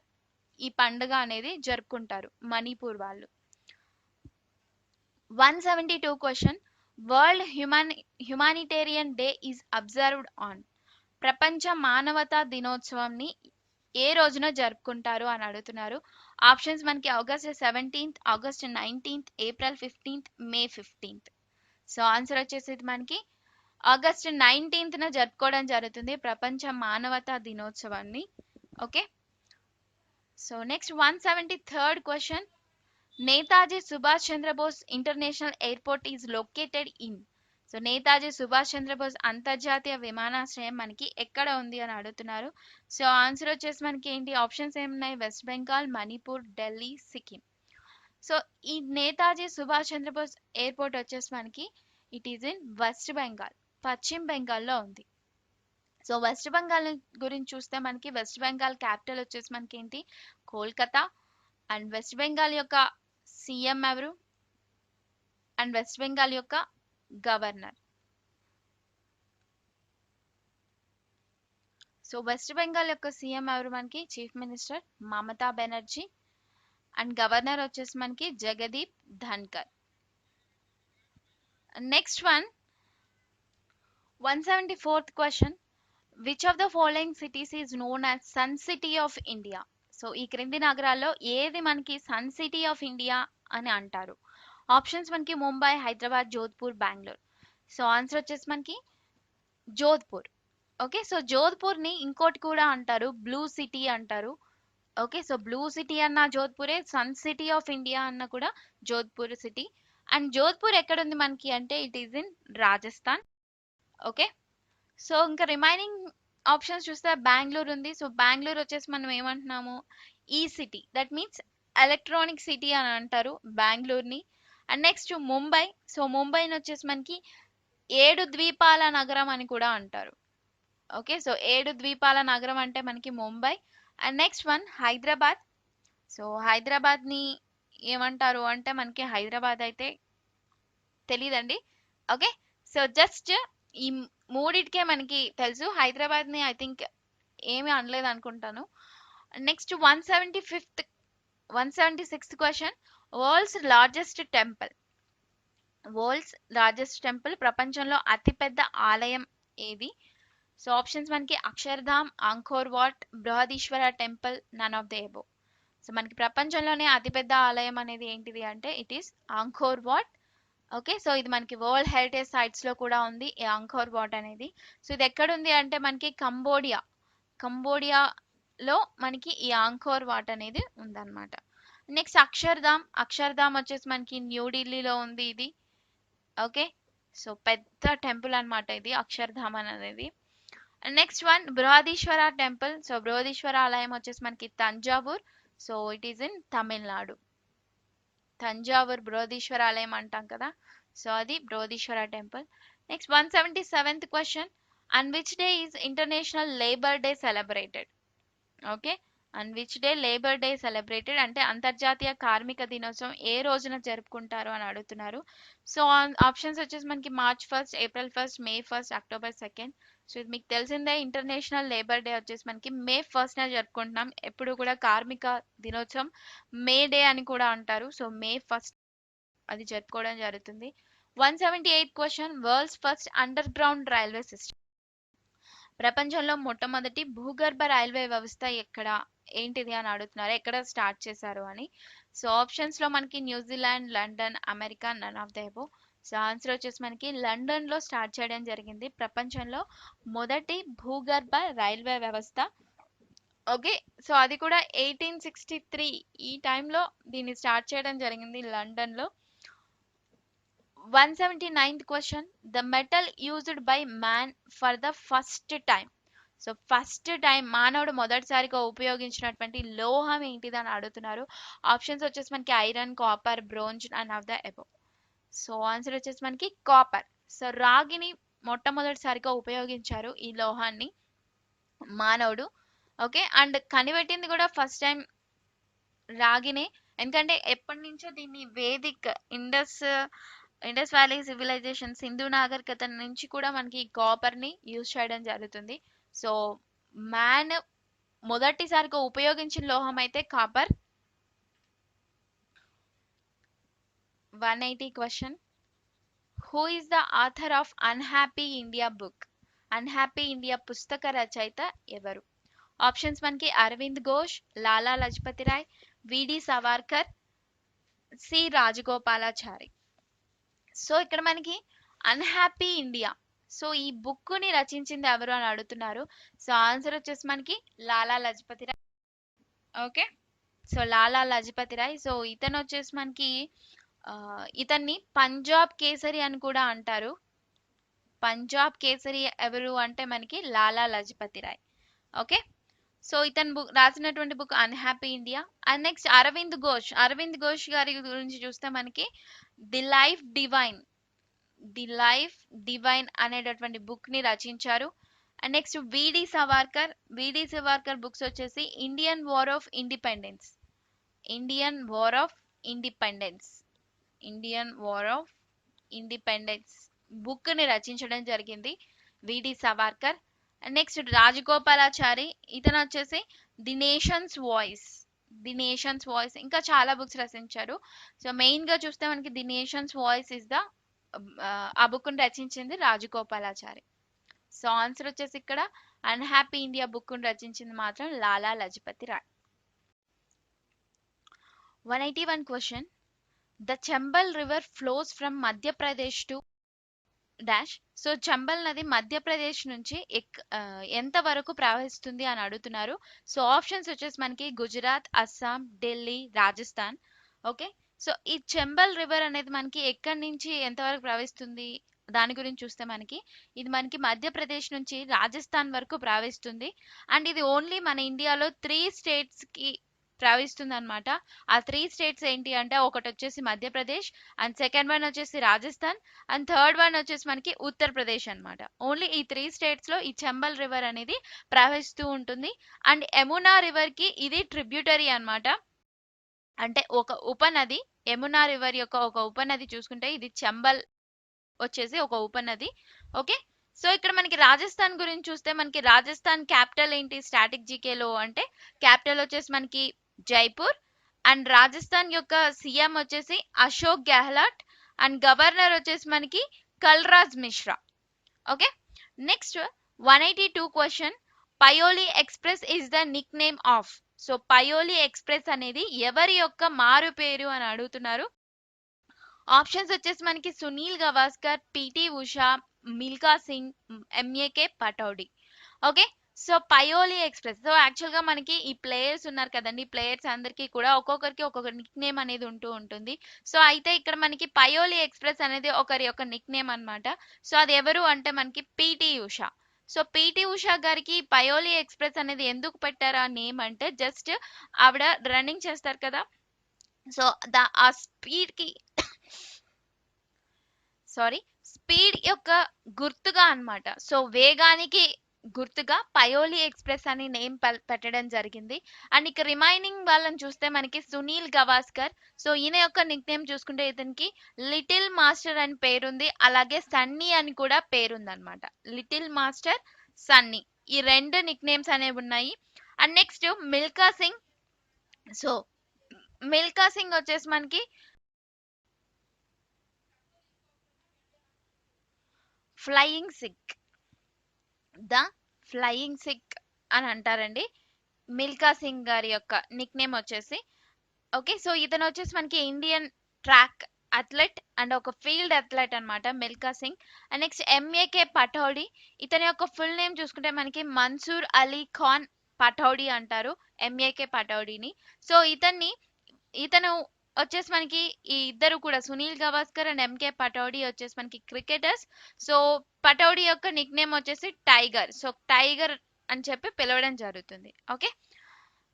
ఈ పండుగ అనేది జరుపుకుంటారు మణిపూర్ వాళ్ళు. 172 question, world humanitarian day is observed on. ప్రపంచ మానవతా దినోత్సవంని ఏ రోజున జరుపుకుంటారు అని అడుగుతున్నారు. ఆప్షన్స్ మనకి August 17th, August 19th, April 15th, May 15th. So answer వచ్చేసి మనకి ఆగస్ట్ 19th జరుపుకోవడం జరుగుతుంది ప్రపంచ మానవతా దినోత్సవాన్ని. Okay, so next 173rd question, Netaji Subhash Chandrabose international airport is located in. So Netaji Subhash Chandrabose అంతర్జాతీయ విమానాశ్రయం మనకి ఎక్కడ ఉంది అని అడుగుతున్నారు. సో ఆన్సర్ వచ్చేసి మనకి ఏంటి, ఆప్షన్స్ ఏమున్నాయి, వెస్ట్ బెంగాల్, మణిపూర్, ఢిల్లీ, సిక్కిం. సో ఈ నేతాజీ సుభాష్ చంద్రబోస్ ఎయిర్పోర్ట్ వచ్చేసి మనకి it is in west Bengal, పశ్చిమ బెంగాల్లో ఉంది. సో వెస్ట్ బెంగాల్ గురించి చూస్తే మనకి వెస్ట్ బెంగాల్ క్యాపిటల్ వచ్చేసి మనకి ఏంటి, కోల్కతా. అండ్ వెస్ట్ బెంగాల్ యొక్క సీఎం ఎవరు, అండ్ వెస్ట్ బెంగాల్ యొక్క గవర్నర్. సో వెస్ట్ బెంగాల్ యొక్క సీఎం ఎవరు మనకి, chief minister Mamata Banerjee. And governor వచ్చేసి మనకి Jagdeep Dhankhar. Next 174th question, which of the following cities is known as sun city of India. So ఈ క్రింది నగరాల్లో ఏది మనకి సన్ సిటీ ఆఫ్ ఇండియా అని అంటారు. ఆప్షన్స్ మనకి ముంబై, హైదరాబాద్, జోధ్పూర్, బెంగళూరు. సో ఆన్సర్ వచ్చేసి మనకి జోధ్పూర్. ఓకే, సో జోధ్పూర్ ని ఇంకోటి కూడా అంటారు, బ్లూ సిటీ అంటారు. ఓకే, సో బ్లూ సిటీ అన్న జోధ్పూరే, సన్ సిటీ ఆఫ్ ఇండియా అన్న కూడా జోధ్పూర్ సిటీ. అండ్ జోధ్పూర్ ఎక్కడ ఉంది మనకి అంటే it is in Rajasthan. Okay, so ఇంకా రిమైనింగ్ ఆప్షన్స్ చూస్తే బెంగళూరు ఉంది. సో బెంగళూరు వచ్చేసి మనం ఏమంటున్నాము, ఈ city, that means electronic city అని అంటారు బెంగళూరుని. And next Mumbai. సో ముంబైని వచ్చేసి మనకి 7 ద్వీపాల నగరం అని కూడా అంటారు. ఓకే, సో 7 ద్వీపాల నగరం అంటే మనకి Mumbai. And next Hyderabad. So Hyderabad ని ఏమంటారు అంటే మనకి హైదరాబాద్ అయితే తెలీదండి. ఓకే, సో జస్ట్ ఈ మూడిటికే మనకి తెలుసు, హైదరాబాద్ ని ఐ థింక్ ఏమీ అనలేదు అనుకుంటాను. Next 176th question, world's largest temple ప్రపంచంలో అతిపెద్ద ఆలయం ఏది. సో ఆప్షన్స్ మనకి Akshardham, Angkor Wat, Brihadeeswara temple, none of the above. So మనకి ప్రపంచంలోనే అతిపెద్ద ఆలయం అనేది ఏంటిది అంటే it is Angkor Wat. Okay, so ఇది మనకి వరల్డ్ హెరిటేజ్ సైట్స్ లో కూడా ఉంది ఈ అంకోర్ వాట్ అనేది. సో ఇది ఎక్కడ ఉంది అంటే మనకి కంబోడియా లో మనకి ఈ ఆంకోర్ వాట్ అనేది ఉందన్నమాట. నెక్స్ట్ అక్షర్ధామ్ వచ్చేసి మనకి న్యూఢిల్లీలో ఉంది ఇది. ఓకే, సో పెద్ద టెంపుల్ అన్నమాట ఇది అక్షర్ధామ్ అనేది. Next one Brihadeeswara temple. So Brihadeeswara ఆలయం వచ్చేసి మనకి Thanjavur. So it is in Tamil Nadu. Thanjavur Brihadeeswara ఆలయం అంటాం కదా, సో అది Brihadeeswara temple. Next 177th question, and which day is international labour day celebrated? Okay, and which day labour day celebrated అంటే అంతర్జాతీయ కార్మిక దినోత్సవం ఏ రోజున జరుపుకుంటారు అని అడుగుతున్నారు. సో ఆప్షన్స్ వచ్చేసి మనకి March 1st, April 1st, May 1st, October 2nd. So ఇది మీకు తెలిసిందే, ఇంటర్నేషనల్ లేబర్ డే వచ్చేసి మనకి May 1st జరుపుకుంటున్నాం. ఎప్పుడు కూడా కార్మిక దినోత్సవం మే డే అని కూడా అంటారు. సో May 1st అది జరుపుకోవడం జరుగుతుంది. 178th question, world's first under ground railway system. ప్రపంచంలో మొట్టమొదటి భూగర్భ రైల్వే వ్యవస్థ ఎక్కడ, ఏంటిది అని అడుగుతున్నారు, ఎక్కడ స్టార్ట్ చేశారు అని. సో ఆప్షన్స్ లో మనకి New Zealand, London, America, none of the above. So answer వచ్చేసి మనకి లండన్ లో స్టార్ట్ చేయడం జరిగింది ప్రపంచంలో మొదటి భూగర్భ రైల్వే వ్యవస్థ. ఓకే, సో అది కూడా 1863 ఈ టైంలో దీన్ని స్టార్ట్ చేయడం జరిగింది లండన్ లో. 179th question, the metal used by man for the first time. So first time మానవుడు మొదటిసారిగా ఉపయోగించినటువంటి లోహం ఏంటిది అని అడుగుతున్నారు. ఆప్షన్స్ వచ్చేసి మనకి iron, copper, bronze and of the above. So answer వచ్చేసి మనకి కాపర్. సో రాగిని మొట్టమొదటిసారిగా ఉపయోగించారు ఈ లోహాన్ని మానవుడు. ఓకే, అండ్ కనిపెట్టింది కూడా ఫస్ట్ టైం రాగినే. ఎందుకంటే ఎప్పటి నుంచో దీన్ని Vedic Indus valley civilization, Sindhu నాగరికత నుంచి కూడా మనకి కాపర్ ని యూజ్ చేయడం జరుగుతుంది. సో మ్యాన్ మొదటిసారిగా ఉపయోగించిన లోహం అయితే copper. 180 question, who is the author of Unhappy India book? Unhappy India పుస్తక రచయిత ఎవరు? ఆప్షన్స్ మనకి అరవింద్ ఘోష్, లాలా లజపతి రాయ్, విడి సవార్కర్, సి రాజగోపాలాచారి. సో ఇక్కడ మనకి అన్హ్యాపీ ఇండియా, సో ఈ బుక్ ని రచించింది ఎవరు అని అడుగుతున్నారు. సో ఆన్సర్ వచ్చేసి మనకి లాలా లజపతి రాయ్. ఓకే, సో లాలా లజపతి రాయ్. సో ఇతను వచ్చేసి మనకి ఇతన్ని పంజాబ్ కేసరి అని కూడా అంటారు. పంజాబ్ కేసరి ఎవరు అంటే మనకి లాలా లజపతి రాయ్. ఓకే, సో ఇతను రాసినటువంటి book Unhappy India. And next Aurobindo Ghosh గారి గురించి చూస్తే మనకి ది లైఫ్ డివైన్ అనేటటువంటి బుక్ ని రచించారు. And next V D Savarkar books వచ్చేసి Indian war of independence book ని రచించడం జరిగింది విడి సవార్కర్. నెక్స్ట్ రాజగోపాలాచారి, ఇతను వచ్చేసి ది నేషన్స్ వాయిస్ ఇంకా చాలా బుక్స్ రచించారు. సో మెయిన్ గా చూస్తే మనకి the nations voice is the ఆ బుక్ ని రచించింది రాజగోపాలాచారి. సో ఆన్సర్ వచ్చేసి ఇక్కడ అన్హ్యాపీ ఇండియా బుక్ ని రచించింది మాత్రం Lala Lajpat Rai. 181 question, the Chambal river flows from Madhya Pradesh to dash. So Chambal నది మధ్యప్రదేశ్ నుంచి ఎంత వరకు ప్రవహిస్తుంది అని అడుగుతున్నారు. సో ఆప్షన్స్ వచ్చేసి మనకి గుజరాత్, అస్సాం, ఢిల్లీ, రాజస్థాన్. ఓకే, సో ఈ చంబల్ రివర్ అనేది మనకి ఎక్కడి నుంచి ఎంతవరకు ప్రవహిస్తుంది దాని గురించి చూస్తే మనకి ఇది మనకి మధ్యప్రదేశ్ నుంచి రాజస్థాన్ వరకు ప్రవహిస్తుంది. అండ్ ఇది ఓన్లీ మన ఇండియాలో 3 స్టేట్స్ కి ప్రవహిస్తుంది అనమాట. ఆ 3 స్టేట్స్ ఏంటి అంటే ఒకటి వచ్చేసి మధ్యప్రదేశ్, అండ్ సెకండ్ వన్ వచ్చేసి రాజస్థాన్, అండ్ థర్డ్ వన్ వచ్చేసి మనకి ఉత్తరప్రదేశ్ అనమాట. ఓన్లీ ఈ 3 స్టేట్స్ లో ఈ చంబల్ రివర్ అనేది ప్రవహిస్తూ ఉంటుంది. అండ్ యమునా రివర్ కి ఇది ట్రిబ్యూటరీ అనమాట, అంటే ఒక ఉపనది. యమునా రివర్ యొక్క ఒక ఉపనది చూసుకుంటే ఇది చంబల్ వచ్చేసి ఒక ఉపనది. ఓకే, సో ఇక్కడ మనకి రాజస్థాన్ గురించి చూస్తే మనకి రాజస్థాన్ క్యాపిటల్ ఏంటి స్టాటిక్ జీకేలో అంటే క్యాపిటల్ వచ్చేసి మనకి జైపూర్. అండ్ రాజస్థాన్ యొక్క సీఎం వచ్చేసి అశోక్ గెహ్లాట్, అండ్ గవర్నర్ వచ్చేసి మనకి Kalraj Mishra. Okay, next 182 question, Payyoli express is the Nick name of. So Payyoli express అనేది ఎవరి యొక్క మారు పేరు అని అడుగుతున్నారు. ఆప్షన్స్ వచ్చేసి మనకి Sunil Gavaskar, P T Usha, Milkha Singh, M A K Pataudi. Okay, so Payyoli express. So యాక్చువల్గా మనకి ఈ ప్లేయర్స్ ఉన్నారు కదండి, ఈ ప్లేయర్స్ అందరికీ కూడా ఒక్కొక్కరికి ఒక్కొక్క నిక్ నేమ్ అనేది ఉంటూ ఉంటుంది. సో అయితే ఇక్కడ మనకి పయోలి ఎక్స్ప్రెస్ అనేది ఒకరి యొక్క నిక్ నేమ్ అనమాట. సో అది ఎవరు అంటే మనకి P T Usha. So P T Usha గారికి పయోలి ఎక్స్ప్రెస్ అనేది ఎందుకు పెట్టారు ఆ నేమ్ అంటే జస్ట్ ఆవిడ రన్నింగ్ చేస్తారు కదా, సో ఆ స్పీడ్ కి స్పీడ్ యొక్క గుర్తుగా అన్నమాట. సో వేగానికి గుర్తుగా పయోలి ఎక్స్ప్రెస్ అని నేమ్ పెట్టడం జరిగింది. అండ్ ఇక రిమైనింగ్ వాళ్ళని చూస్తే మనకి సునీల్ గవాస్కర్. సో ఈయన యొక్క నిక్ నేమ్ చూసుకుంటే ఇతనికి లిటిల్ మాస్టర్ అని పేరుంది, అలాగే సన్నీ అని కూడా పేరుంది అనమాట. లిటిల్ మాస్టర్, సన్నీ, ఈ రెండు నిక్ నేమ్స్ అనేవి ఉన్నాయి. And next Milkha Singh. So Milkha Singh వచ్చేసి మనకి flying Sikh, the flying Sikh అని అంటారండి మిల్కా సింగ్ గారి యొక్క నిక్ నేమ్ వచ్చేసి. ఓకే, సో ఇతను వచ్చేసి మనకి ఇండియన్ ట్రాక్ అథ్లెట్ అండ్ ఒక ఫీల్డ్ అథ్లెట్ అనమాట Milkha Singh. And next M A K Pataudi. ఇతని యొక్క ఫుల్ నేమ్ చూసుకుంటే మనకి మన్సూర్ అలీ ఖాన్ పటౌడి అంటారు ఎంఏకే పటౌడిని. సో ఇతను వచ్చేసి మనకి ఈ ఇద్దరు కూడా సునీల్ గవాస్కర్ అండ్ ఎంకే పటౌడి వచ్చేసి మనకి క్రికెటర్స్. సో పటౌడి యొక్క నిక్ నేమ్ వచ్చేసి టైగర్. సో టైగర్ అని చెప్పి పిలవడం జరుగుతుంది. Okay,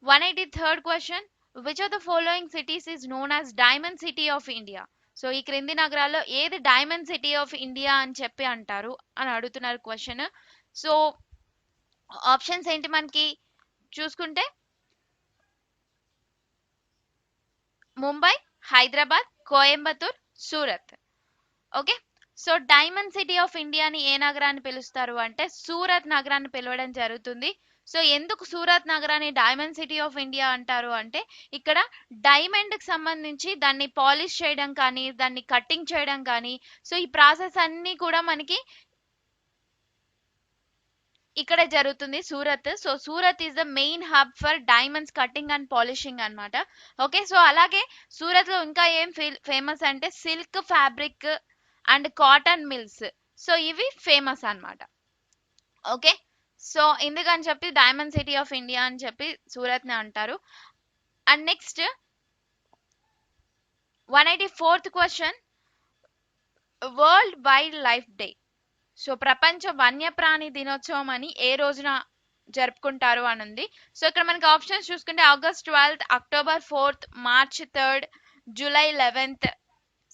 183rd question. Which of the following cities is known as diamond city of India? So ఈ క్రింది నగరాల్లో ఏది డైమండ్ సిటీ ఆఫ్ ఇండియా అని చెప్పి అంటారు అని అడుగుతున్నారు క్వశ్చన్. సో ఆప్షన్స్ ఏంటి మనకి చూసుకుంటే Mumbai, Hyderabad, Coimbatore, Surat. Okay, so diamond city of ఇండియాని ఏ నగరాన్ని పిలుస్తారు అంటే సూరత్ నగరాన్ని పిలవడం జరుగుతుంది. సో ఎందుకు సూరత్ నగరాన్ని డైమండ్ సిటీ ఆఫ్ ఇండియా అంటారు అంటే ఇక్కడ డైమండ్ కి సంబంధించి దాన్ని పాలిష్ చేయడం కానీ, దాన్ని కట్టింగ్ చేయడం కానీ, సో ఈ ప్రాసెస్ అన్ని కూడా మనకి ఇక్కడ జరుగుతుంది Surat. So Surat is the main hub for diamonds cutting and polishing అన్నమాట. ఓకే, సో అలాగే సూరత్ లో ఇంకా ఏం ఫేమస్ అంటే silk fabric and cotton mills. So ఇవి ఫేమస్ అన్నమాట. ఓకే, సో ఎందుకని చెప్పి డైమండ్ సిటీ ఆఫ్ ఇండియా అని చెప్పి సూరత్ ని అంటారు. And next 184th question. World wild life day. So ప్రపంచ వన్యప్రాణి దినోత్సవం అని ఏ రోజున జరుపుకుంటారు అని ఉంది. సో ఇక్కడ మనకి ఆప్షన్స్ చూసుకుంటే August 12th, October 4th, March 3rd, July 11th.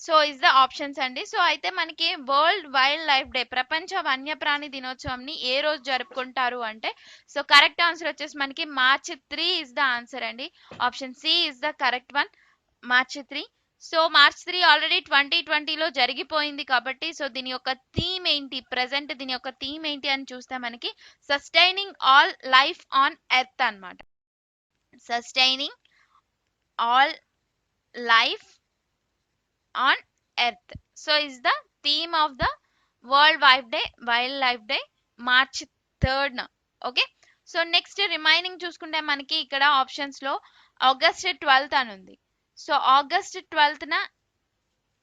So is the options అండి. సో అయితే మనకి వరల్డ్ వైల్డ్ లైఫ్ డే, ప్రపంచ వన్యప్రాణి దినోత్సవం ని ఏ రోజు జరుపుకుంటారు అంటే సో కరెక్ట్ ఆన్సర్ వచ్చేసి మనకి మార్చ్ 3 ఇస్ ద ఆన్సర్ అండి. Option C is the correct one, March 3. So March 3 already 2020లో జరిగిపోయింది కాబట్టి సో దీని యొక్క థీమ్ ఏంటి, ప్రెసెంట్ దీని యొక్క థీమ్ ఏంటి అని చూస్తే మనకి sustaining all life on earth అన్నమాట. Sustaining all life on earth. So is the theme of the world wild life day March 3rd. Okay, so next remaining చూసుకుంటే మనకి ఇక్కడ ఆప్షన్స్ లో ఆగస్ట్ 12th అని ఉంది. సో ఆగస్ట్ 12th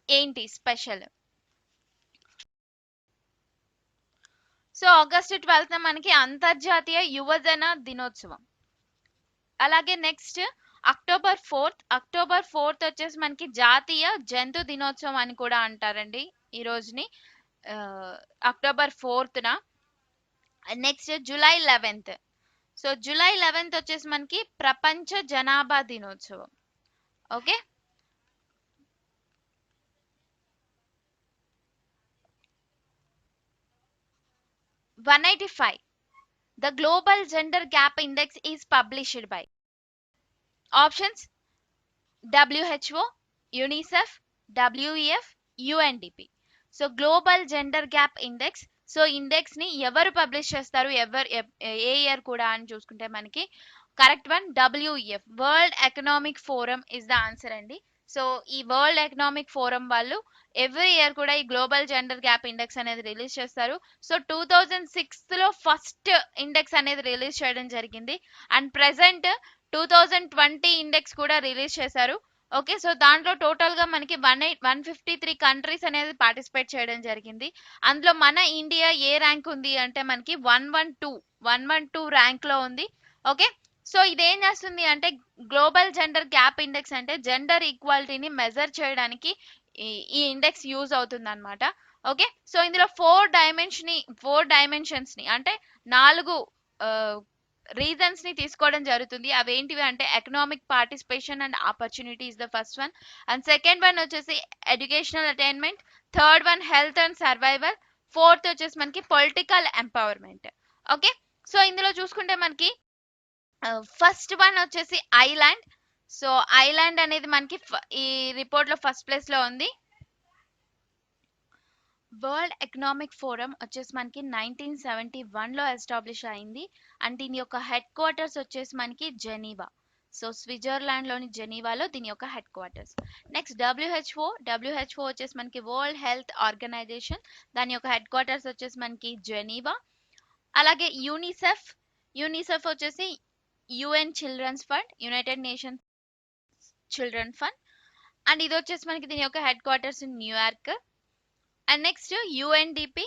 ఏంటి స్పెషల్? సో ఆగస్ట్ 12th మనకి అంతర్జాతీయ యువజన దినోత్సవం. అలాగే నెక్స్ట్ అక్టోబర్ 4th వచ్చేసి మనకి జాతీయ జంతు దినోత్సవం అని కూడా అంటారండి ఈ రోజుని, October 4th. Next July 11th. So July 11th వచ్చేసి మనకి ప్రపంచ జనాభా దినోత్సవం. Okay, (185) The Global Gender Gap Index is published by options WHO, UNICEF, WEF, UNDP. So global gender gap index. So index ని ఎవరు పబ్లిష్ చేస్తారు, ఏ ఇయర్ కూడా అని చూసుకుంటే మనకి correct one WEF, world economic forum is the answer అండి. సో ఈ వరల్డ్ ఎకనామిక్ ఫోరం వాళ్ళు ఎవ్రీ ఇయర్ కూడా ఈ గ్లోబల్ జెండర్ గ్యాప్ ఇండెక్స్ అనేది రిలీజ్ చేస్తారు. సో 2006లో ఫస్ట్ ఇండెక్స్ అనేది రిలీజ్ చేయడం జరిగింది. అండ్ ప్రెసెంట్ 2020 ఇండెక్స్ కూడా రిలీజ్ చేశారు. ఓకే. సో, దాంట్లో టోటల్‌గా మనకి 153 కంట్రీస్ అనేది పార్టిసిపేట్ చేయడం జరిగింది. అందులో మన ఇండియా ఏ ర్యాంక్ ఉంది అంటే మనకి 112 ర్యాంక్‌లో ఉంది. ఓకే. సో, ఇదేం చేస్తుంది అంటే గ్లోబల్ జెండర్ గ్యాప్ ఇండెక్స్ అంటే జెండర్ ఈక్వాలిటీని మెజర్ చేయడానికి ఈ ఇండెక్స్ యూజ్ అవుతుందన్నమాట. ఓకే. సో, ఇందులో 4 డైమెన్షన్స్‌ని అంటే 4 ఆహ్, రీజన్స్ ని తీసుకోవడం జరుగుతుంది. అవేంటివి అంటే economic participation and opportunity is the first one, and second one వచ్చేసి educational attainment, third one health and survival, fourth వచ్చేసి మనకి పొలిటికల్ ఎంపవర్మెంట్. ఓకే. సో ఇందులో చూసుకుంటే మనకి ఫస్ట్ వన్ వచ్చేసి ఐలాండ్. సో ఐలాండ్ అనేది మనకి ఈ రిపోర్ట్ లో ఫస్ట్ ప్లేస్ లో ఉంది. వరల్డ్ ఎకనామిక్ ఫోరం వచ్చేసి మనకి 1971లో ఎస్టాబ్లిష్ అయింది అండ్ దీని యొక్క హెడ్ క్వార్టర్స్ వచ్చేసి మనకి జెనీవా. సో స్విట్జర్లాండ్ లోని జెనీవాలో దీని యొక్క హెడ్ క్వార్టర్స్. నెక్స్ట్ డబ్ల్యూహెచ్ఓ వచ్చేసి మనకి వరల్డ్ హెల్త్ ఆర్గనైజేషన్, దాని యొక్క హెడ్ క్వార్టర్స్ వచ్చేసి మనకి జెనీవా. అలాగే యూనిసెఫ్ వచ్చేసి UN children's fund, United Nations children fund, and ఇది వచ్చేసి మనకి దీని యొక్క headquarters in New York. And next UNDP,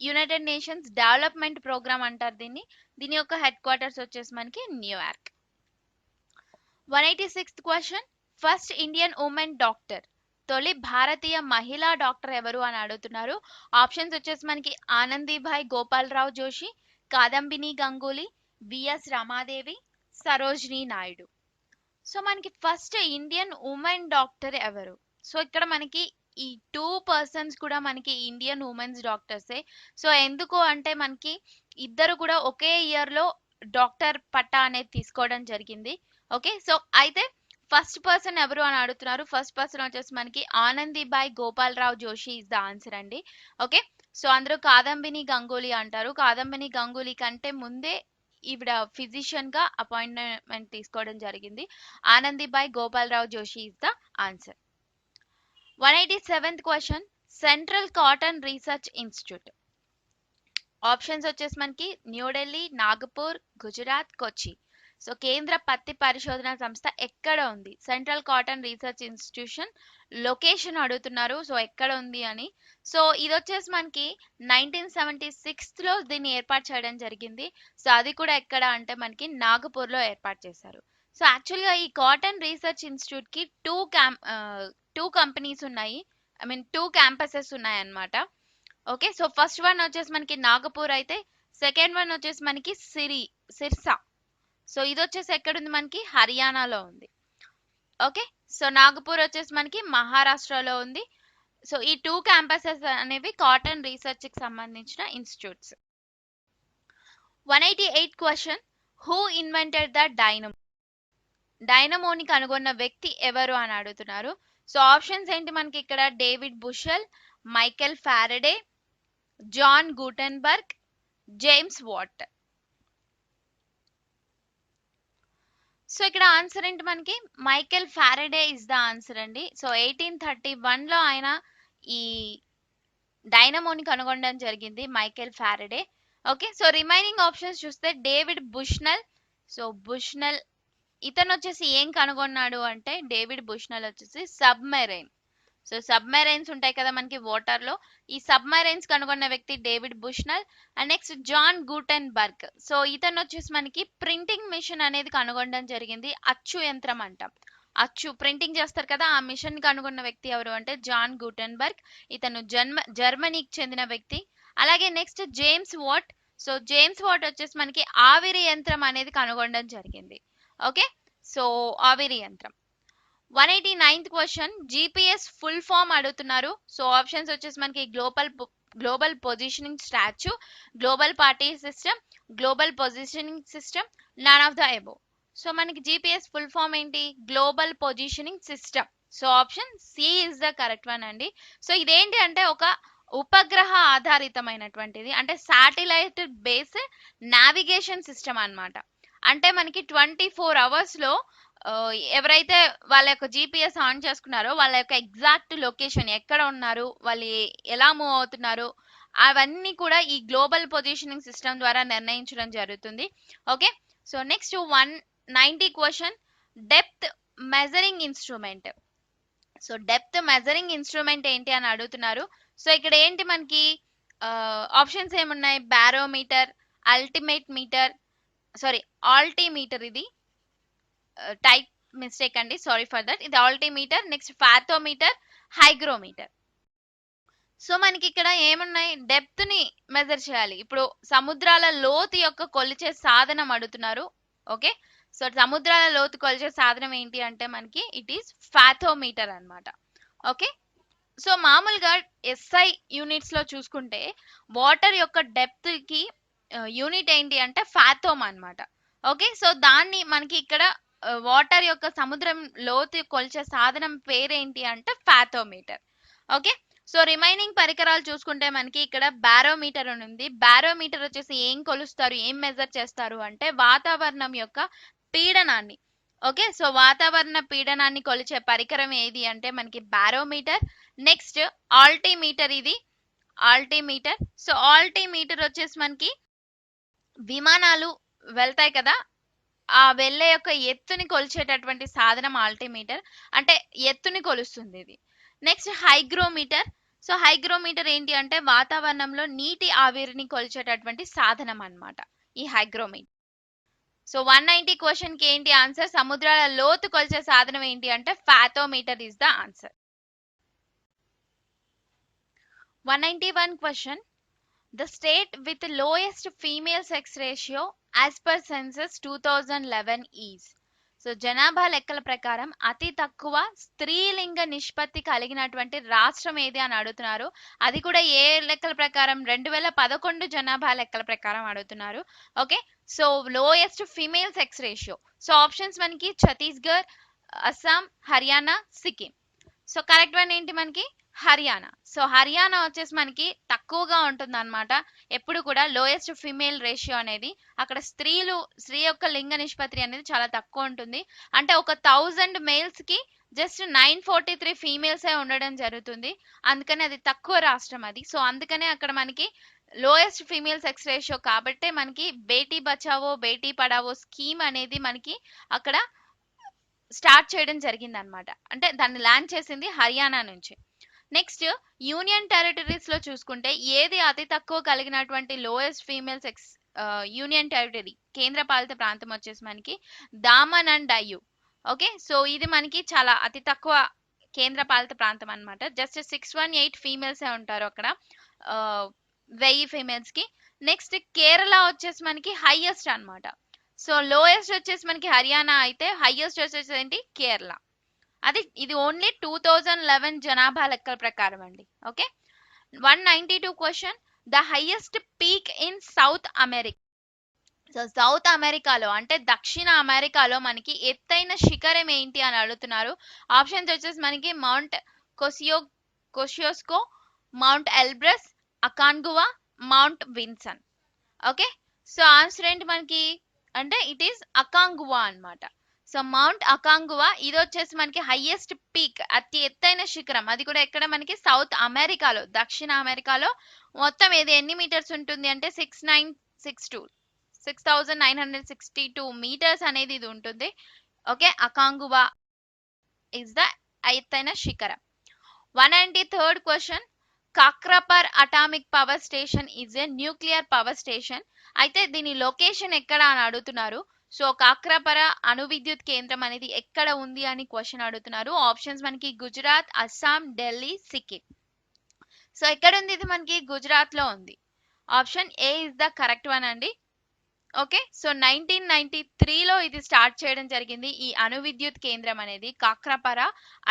United Nations development program అంటారు దీన్ని, దీని యొక్క హెడ్ క్వార్టర్స్ వచ్చేసి మనకి New York. 186th question, first Indian women doctor, తొలి భారతీయ మహిళా డాక్టర్ ఎవరు అని అడుగుతున్నారు. ఆప్షన్స్ వచ్చేసి మనకి ఆనందీభాయ్ గోపాలరావు జోషి, కాదంబిని గంగూలీ, విఎస్ రమాదేవి, సరోజినీ నాయుడు. సో మనకి ఫస్ట్ ఇండియన్ ఉమెన్ డాక్టర్ ఎవరు? సో ఇక్కడ మనకి ఈ 2 పర్సన్స్ కూడా మనకి ఇండియన్ ఉమెన్స్ డాక్టర్సే. సో ఎందుకు అంటే మనకి ఇద్దరు కూడా ఒకే ఇయర్ లో డాక్టర్ పట్టా అనేది తీసుకోవడం జరిగింది. ఓకే. సో అయితే ఫస్ట్ పర్సన్ ఎవరు అని అడుగుతున్నారు. ఫస్ట్ పర్సన్ వచ్చేసి మనకి Anandibai Gopalrao Joshi is the answer అండి. ఓకే. సో అందరూ కాదంబిని గంగూలీ అంటారు. కాదంబిని గంగూలీ కంటే ముందే ఈవిడ ఫిజిషియన్ గా అపాయింట్మెంట్ తీసుకోవడం జరిగింది. Anandibai Gopalrao Joshi is the answer. 187th question, central cotton research institute. Options వచ్చేసి మనకి న్యూఢిల్లీ, నాగపూర్, గుజరాత్, కొచ్చి. సో కేంద్ర పత్తి పరిశోధన సంస్థ ఎక్కడ ఉంది? Central cotton research institution location అడుగుతున్నారు. సో ఎక్కడ ఉంది అని. సో ఇది వచ్చేసి మనకి 1976లో దీన్ని ఏర్పాటు చేయడం జరిగింది. సో అది కూడా ఎక్కడ అంటే మనకి నాగపూర్లో ఏర్పాటు చేశారు. సో యాక్చువల్గా ఈ కాటన్ రీసెర్చ్ ఇన్స్టిట్యూట్ కి టూ కంపెనీస్ ఉన్నాయి, ఐ మీన్ 2 క్యాంపసెస్ ఉన్నాయి అన్నమాట. ఓకే. సో ఫస్ట్ వన్ వచ్చేసి మనకి నాగపూర్ అయితే సెకండ్ వన్ వచ్చేసి మనకి సిర్సా. సో ఇది వచ్చేసి ఎక్కడుంది మనకి హర్యానాలో ఉంది. ఓకే. సో నాగపూర్ వచ్చేసి మనకి మహారాష్ట్రలో ఉంది. సో ఈ 2 క్యాంపసెస్ అనేవి కాటన్ రీసెర్చ్ కి సంబంధించిన institutes. 188 question, who invented the డైనమోని కనుగొన్న వ్యక్తి ఎవరు అని అడుగుతున్నారు. సో ఆప్షన్స్ ఏంటి మనకి ఇక్కడ? David Bushel, Michael Faraday, John Gutenberg, James Watt. So ఇక్కడ ఆన్సర్ ఏంటి మనకి? Michael Faraday is the answer అండి. సో 1831లో ఆయన ఈ డైనమోని కనుగొనడం జరిగింది, Michael Faraday. Okay. So remaining options చూస్తే డేవిడ్ బుష్నెల్. సో బుష్నెల్ ఇతను వచ్చేసి ఏం కనుగొన్నాడు అంటే డేవిడ్ బుష్నెల్ వచ్చేసి సబ్మెరైన్. సో సబ్మెరైన్స్ ఉంటాయి కదా మనకి వాటర్ లో, ఈ సబ్మెరైన్స్ కనుగొన్న వ్యక్తి David Bushnell. And next John Gutenberg. So ఇతను వచ్చేసి మనకి ప్రింటింగ్ మిషన్ అనేది కనుగొనడం జరిగింది. అచ్చు యంత్రం అంటాం, అచ్చు ప్రింటింగ్ చేస్తారు కదా, ఆ మిషన్ కనుగొన్న వ్యక్తి ఎవరు అంటే జాన్ గూటెన్బర్గ్. ఇతను జర్మనీకి చెందిన వ్యక్తి. అలాగే next James Watt. So James what వచ్చేసి మనకి ఆవిరి యంత్రం అనేది కనుగొనడం జరిగింది. ఓకే. సో ఆవిరి యంత్రం. 189th question, GPS full form అడుగుతున్నారు. సో ఆప్షన్స్ వచ్చేసి మనకి global positioning statue, global party system, global positioning system, none of the above. So మనకి జీపీఎస్ ఫుల్ ఫామ్ ఏంటి? Global positioning system. So option C is the correct one అండి. సో ఇదేంటి అంటే ఒక ఉపగ్రహ ఆధారితమైనటువంటిది, అంటే శాటిలైట్ బేస్డ్ నావిగేషన్ సిస్టమ్ అన్నమాట. అంటే మనకి 24 hours లో ఎవరైతే వాళ్ళ యొక్క జీపీఎస్ ఆన్ చేసుకున్నారో వాళ్ళ యొక్క ఎగ్జాక్ట్ లొకేషన్ ఎక్కడ ఉన్నారు, వాళ్ళు ఎలా మూవ్ అవుతున్నారు, అవన్నీ కూడా ఈ గ్లోబల్ పొజిషనింగ్ సిస్టమ్ ద్వారా నిర్ణయించడం జరుగుతుంది. Okay. So next 190 question, depth measuring instrument. So depth measuring instrument ఏంటి అని అడుగుతున్నారు. సో ఇక్కడ ఏంటి మనకి ఆప్షన్స్ ఏమున్నాయి? Barometer, ultimate meter, sorry altimeter, ఇది టైప్ మిస్టేక్ అండి, సారీ ఫర్ దట్. ఇది altimeter. Next fathometer, hygrometer. So మనకి ఇక్కడ ఏమున్నాయి? డెప్త్ ని మెజర్ చేయాలి. ఇప్పుడు సముద్రాల లోతు యొక్క కొలిచే సాధనం అడుగుతున్నారు. ఓకే, సో సముద్రాల లోతు కొలిచే సాధనం ఏంటి అంటే మనకి ఇట్ ఈస్ ఫాథోమీటర్ అన్నమాట. ఓకే, సో మామూలుగా ఎస్ఐ యూనిట్స్ లో చూసుకుంటే వాటర్ యొక్క డెప్త్ కి యూనిట్ ఏంటి అంటే ఫాథోమ్ అన్నమాట. ఓకే, సో దాన్ని మనకి ఇక్కడ వాటర్ యొక్క సముద్రం లోతు కొలిచే సాధనం పేరేంటి అంటే ఫాథోమీటర్. ఓకే, సో రిమైనింగ్ పరికరాలు చూసుకుంటే మనకి ఇక్కడ బారోమీటర్ అని ఉంది. బారోమీటర్ వచ్చేసి ఏం కొలుస్తారు, ఏం మెజర్ చేస్తారు అంటే వాతావరణం యొక్క పీడనాన్ని. ఓకే, సో వాతావరణ పీడనాన్ని కొలిచే పరికరం ఏది అంటే మనకి బారోమీటర్. నెక్స్ట్ ఆల్టీమీటర్, ఇది ఆల్టీమీటర్. సో ఆల్టీమీటర్ వచ్చేసి మనకి విమానాలు వెళ్తాయి కదా, ఆ వెళ్ళే యొక్క ఎత్తుని కొలిచేటటువంటి సాధనం ఆల్టీమీటర్, అంటే ఎత్తుని కొలుస్తుంది ఇది. Next hygrometer. సో హైగ్రోమీటర్ ఏంటి అంటే వాతావరణంలో నీటి ఆవిరిని కొలిచేటటువంటి సాధనం అన్నమాట ఈ హైగ్రోమీటర్. సో 190 క్వశ్చన్ కి ఏంటి ఆన్సర్? సముద్రాల లోతు కొలిచే సాధనం ఏంటి అంటే fathometer is the answer. 191 question. The state with the lowest female sex ratio as per census 2011 is. So జనాభా లెక్కల ప్రకారం అతి తక్కువ స్త్రీలింగ నిష్పత్తి కలిగినటువంటి రాష్ట్రం ఏది అని అడుగుతున్నారు. అది కూడా ఏ లెక్కల ప్రకారం? 2011 జనాభా లెక్కల ప్రకారం అడుగుతున్నారు. Okay, so lowest female sex ratio. So options మనకి Chhattisgarh, Assam, Haryana, Sikkim. So correct one ఏంటి మనకి? హర్యానా. సో హర్యానా వచ్చేసి మనకి తక్కువగా ఉంటుంది అనమాట. ఎప్పుడు కూడా లోయెస్ట్ ఫిమేల్ రేషియో అనేది అక్కడ స్త్రీ యొక్క లింగ నిష్పత్తి అనేది చాలా తక్కువ ఉంటుంది. అంటే ఒక 1000 మేల్స్ కి జస్ట్ 943 ఫీమేల్స్ ఉండడం జరుగుతుంది. అందుకని అది తక్కువ రాష్ట్రం అది. సో అందుకనే అక్కడ మనకి లోయెస్ట్ ఫీమేల్ సెక్స్ రేషియో కాబట్టే మనకి బేటీ బచావో బేటీ పడావో స్కీమ్ అనేది మనకి అక్కడ స్టార్ట్ చేయడం జరిగింది అనమాట. అంటే దాన్ని లాంచ్ చేసింది హర్యానా నుంచి. నెక్స్ట్ యూనియన్ టెరిటరీస్ లో చూసుకుంటే ఏది అతి తక్కువ కలిగినటువంటి lowest female sex union territory కేంద్ర పాలిత ప్రాంతం వచ్చేసి మనకి Daman and Diu. Okay, so ఇది మనకి చాలా అతి తక్కువ కేంద్ర పాలిత ప్రాంతం అన్నమాట. జస్ట్ 618 ఫీమేల్స్ ఉంటారు అక్కడ 1000 ఫీమేల్స్ కి. నెక్స్ట్ కేరళ వచ్చేసి మనకి హైయెస్ట్ అన్నమాట. సో లోయెస్ట్ వచ్చేసి మనకి హర్యానా అయితే హైయెస్ట్ వచ్చేసి ఏంటి? కేరళ. ఇది ఓన్లీ 2011 జనాభా లెక్కల ప్రకారం అండి. Okay, 192 question. The highest peak in south America. So south అమెరికాలో అంటే దక్షిణ అమెరికాలో మనకి ఎత్తైన శిఖరం ఏంటి అని అడుగుతున్నారు. ఆప్షన్స్ వచ్చేసి మనకి Mount Kosciuszko, Mount Elbrus, Aconcagua, Mount Vinson. Okay, so answer ఏంటి మనకి అంటే ఇట్ ఈస్ అకాంగువా అన్నమాట. సో మౌంట్ అకాంగువా ఇది వచ్చేసి మనకి హైయెస్ట్ పీక్, అతి ఎత్తైన శిఖరం. అది కూడా ఎక్కడ? మనకి సౌత్ అమెరికాలో, దక్షిణ అమెరికాలో. మొత్తం ఇది ఎన్ని మీటర్స్ ఉంటుంది అంటే 6962 మీటర్స్ అనేది ఇది ఉంటుంది. ఓకే, అకాంగువా ఇస్ ద ఎత్తైన శిఖరం. 193rd question. Kakrapar atomic power station is a nuclear power station. అయితే దీని లొకేషన్ ఎక్కడ అని అడుగుతున్నారు. సో కాక్రాపర అణు విద్యుత్ కేంద్రం అనేది ఎక్కడ ఉంది అని క్వశ్చన్ అడుగుతున్నారు. ఆప్షన్స్ మనకి గుజరాత్, అస్సాం, ఢిల్లీ, సిక్కిం. సో ఎక్కడ ఉంది? ఇది మనకి గుజరాత్ లో ఉంది. Option A is the correct one అండి. ఓకే, సో 1993లో ఇది స్టార్ట్ చేయడం జరిగింది ఈ అణు విద్యుత్ కేంద్రం అనేది, కాక్రాపర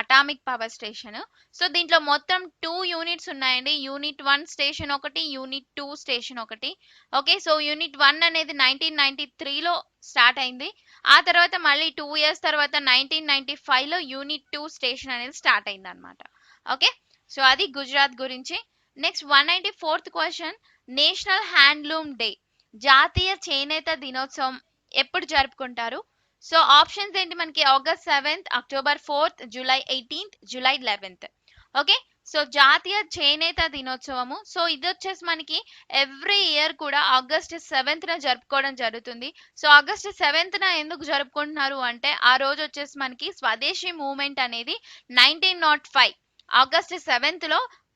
అటామిక్ పవర్ స్టేషన్. సో దీంట్లో మొత్తం 2 యూనిట్స్ ఉన్నాయండి. యూనిట్ 1 స్టేషన్ ఒకటి, యూనిట్ 2 స్టేషన్ ఒకటి. ఓకే, సో యూనిట్ 1 అనేది 1993లో స్టార్ట్ అయింది. ఆ తర్వాత మళ్ళీ 2 ఇయర్స్ తర్వాత 1995లో యూనిట్ 2 స్టేషన్ అనేది స్టార్ట్ అయింది అనమాట. ఓకే, సో అది గుజరాత్ గురించి. Next 194th question. National handloom day, జాతీయ చేనేత దినోత్సవం ఎప్పుడు జరుపుకుంటారు? సో ఆప్షన్స్ ఏంటి మనకి? August 7th, October 4th, July 18th, July 11th. Okay, so జాతీయ చేనేత దినోత్సవము, సో ఇది వచ్చేసి మనకి ఎవ్రీ ఇయర్ కూడా ఆగస్ట్ 7th జరుపుకోవడం జరుగుతుంది. సో ఆగస్ట్ 7th ఎందుకు జరుపుకుంటున్నారు అంటే ఆ రోజు వచ్చేసి మనకి స్వదేశీ మూవ్మెంట్ అనేది 1905 ఆగస్ట్ 7th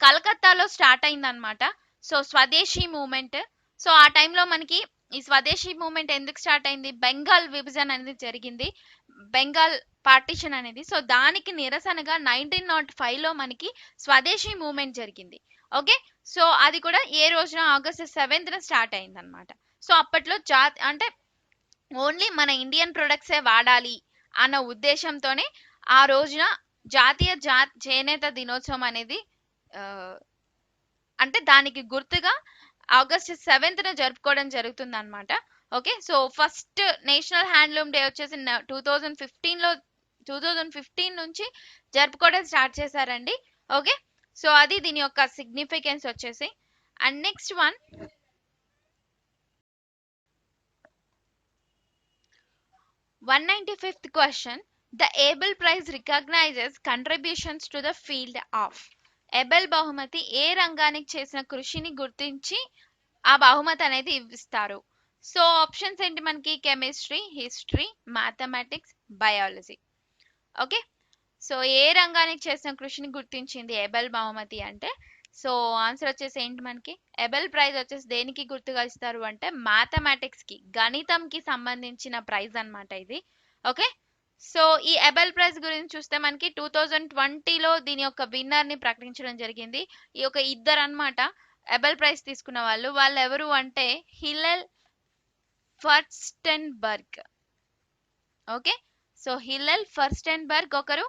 కలకత్తాలో స్టార్ట్ అయిందనమాట. సో స్వదేశీ మూవ్మెంట్. సో ఆ టైంలో మనకి ఈ స్వదేశీ మూవ్మెంట్ ఎందుకు స్టార్ట్ అయింది, బెంగాల్ విభజన అనేది జరిగింది, బెంగాల్ పార్టిషన్ అనేది. సో దానికి నిరసనగా 1905 మనకి స్వదేశీ మూవ్మెంట్ జరిగింది. ఓకే, సో అది కూడా ఏ రోజున ఆగస్ట్ 7th స్టార్ట్ అయింది అనమాట. సో అప్పట్లో అంటే ఓన్లీ మన ఇండియన్ ప్రొడక్ట్సే వాడాలి అన్న ఉద్దేశంతోనే ఆ రోజున జాతీయ చేనేత దినోత్సవం అనేది అంటే దానికి గుర్తుగా ఆగస్ట్ 7th జరుపుకోవడం జరుగుతుంది అనమాట. Okay, so first national handloom day వచ్చేసి 2015 నుంచి జరుపుకోవడం స్టార్ట్ చేశారండి. ఓకే, సో అది దీని యొక్క సిగ్నిఫికెన్స్ వచ్చేసి. And next one, 195th question. The Abel Prize recognizes contributions to the field of. Abel బహుమతి ఏ రంగానికి చేసిన కృషిని గుర్తించి ఆ బహుమతి అనేది ఇస్తారు. సో ఆప్షన్స్ ఏంటి మనకి, chemistry, history, mathematics, biology. Okay, so ఏ రంగానికి చేసిన కృషిని గుర్తించింది ఎబెల్ బహుమతి అంటే, సో ఆన్సర్ వచ్చేసి ఏంటి మనకి, ఎబెల్ ప్రైజ్ వచ్చేసి దేనికి గుర్తుగా ఇస్తారు అంటే మ్యాథమెటిక్స్ కి, గణితంకి సంబంధించిన ప్రైజ్ అన్నమాట ఇది. ఓకే, సో ఈ ఎబెల్ ప్రైజ్ గురించి చూస్తే మనకి 2020 దీని యొక్క విన్నర్ ని ప్రకటించడం జరిగింది. ఈ యొక్క ఇద్దరు అన్నమాట ఎబెల్ ప్రైజ్ తీసుకున్న వాళ్ళు. వాళ్ళు ఎవరు అంటే హిల్లెల్ ఫర్స్టెన్బర్గ్. ఓకే, సో హిల్లెల్ ఫర్స్టెన్బర్గ్ ఒకరు,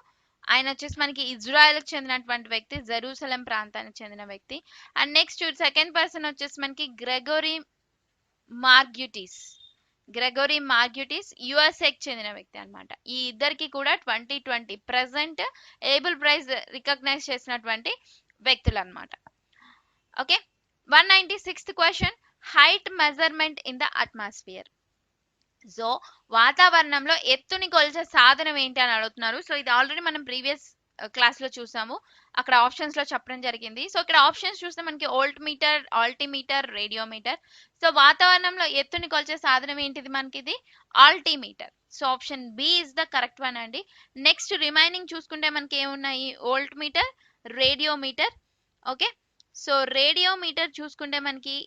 ఆయన వచ్చేసి మనకి ఇజ్రాయెల్కి చెందినటువంటి వ్యక్తి, జెరూసలేం ప్రాంతానికి చెందిన వ్యక్తి. అండ్ నెక్స్ట్ సెకండ్ పర్సన్ వచ్చేసి మనకి గ్రెగోరీ మార్గ్యూటిస్ యుఎస్ఏకి చెందిన వ్యక్తి అనమాట. ఈ ఇద్దరికి కూడా 2020 ప్రెసెంట్ ఏబుల్ ప్రైజ్ రికగ్నైజ్ చేసినటువంటి వ్యక్తులు అనమాట. Okay, 196th question, height measurement in the atmosphere. So వాతావరణంలో ఎత్తుని కొలిచే సాధనం ఏంటి అని అడుగుతున్నారు. సో ఇది ఆల్రెడీ మనం ప్రీవియస్ క్లాస్ లో చూసాము, అక్కడ ఆప్షన్స్ లో చెప్పడం జరిగింది. సో ఇక్కడ ఆప్షన్స్ చూస్తే మనకి ఓల్ట్మీటర్, ఆల్టిమీటర్, రేడియోమీటర్. సో వాతావరణంలో ఎత్తుని కొలిచే సాధనం ఏంటిది మనకి, ఇది altimeter. So option B is the correct one అండి. నెక్స్ట్ రిమైనింగ్ చూసుకుంటే మనకి ఏమున్నాయి, voltmeter, radiometer. Okay, so radiometer చూసుకుంటే మనకి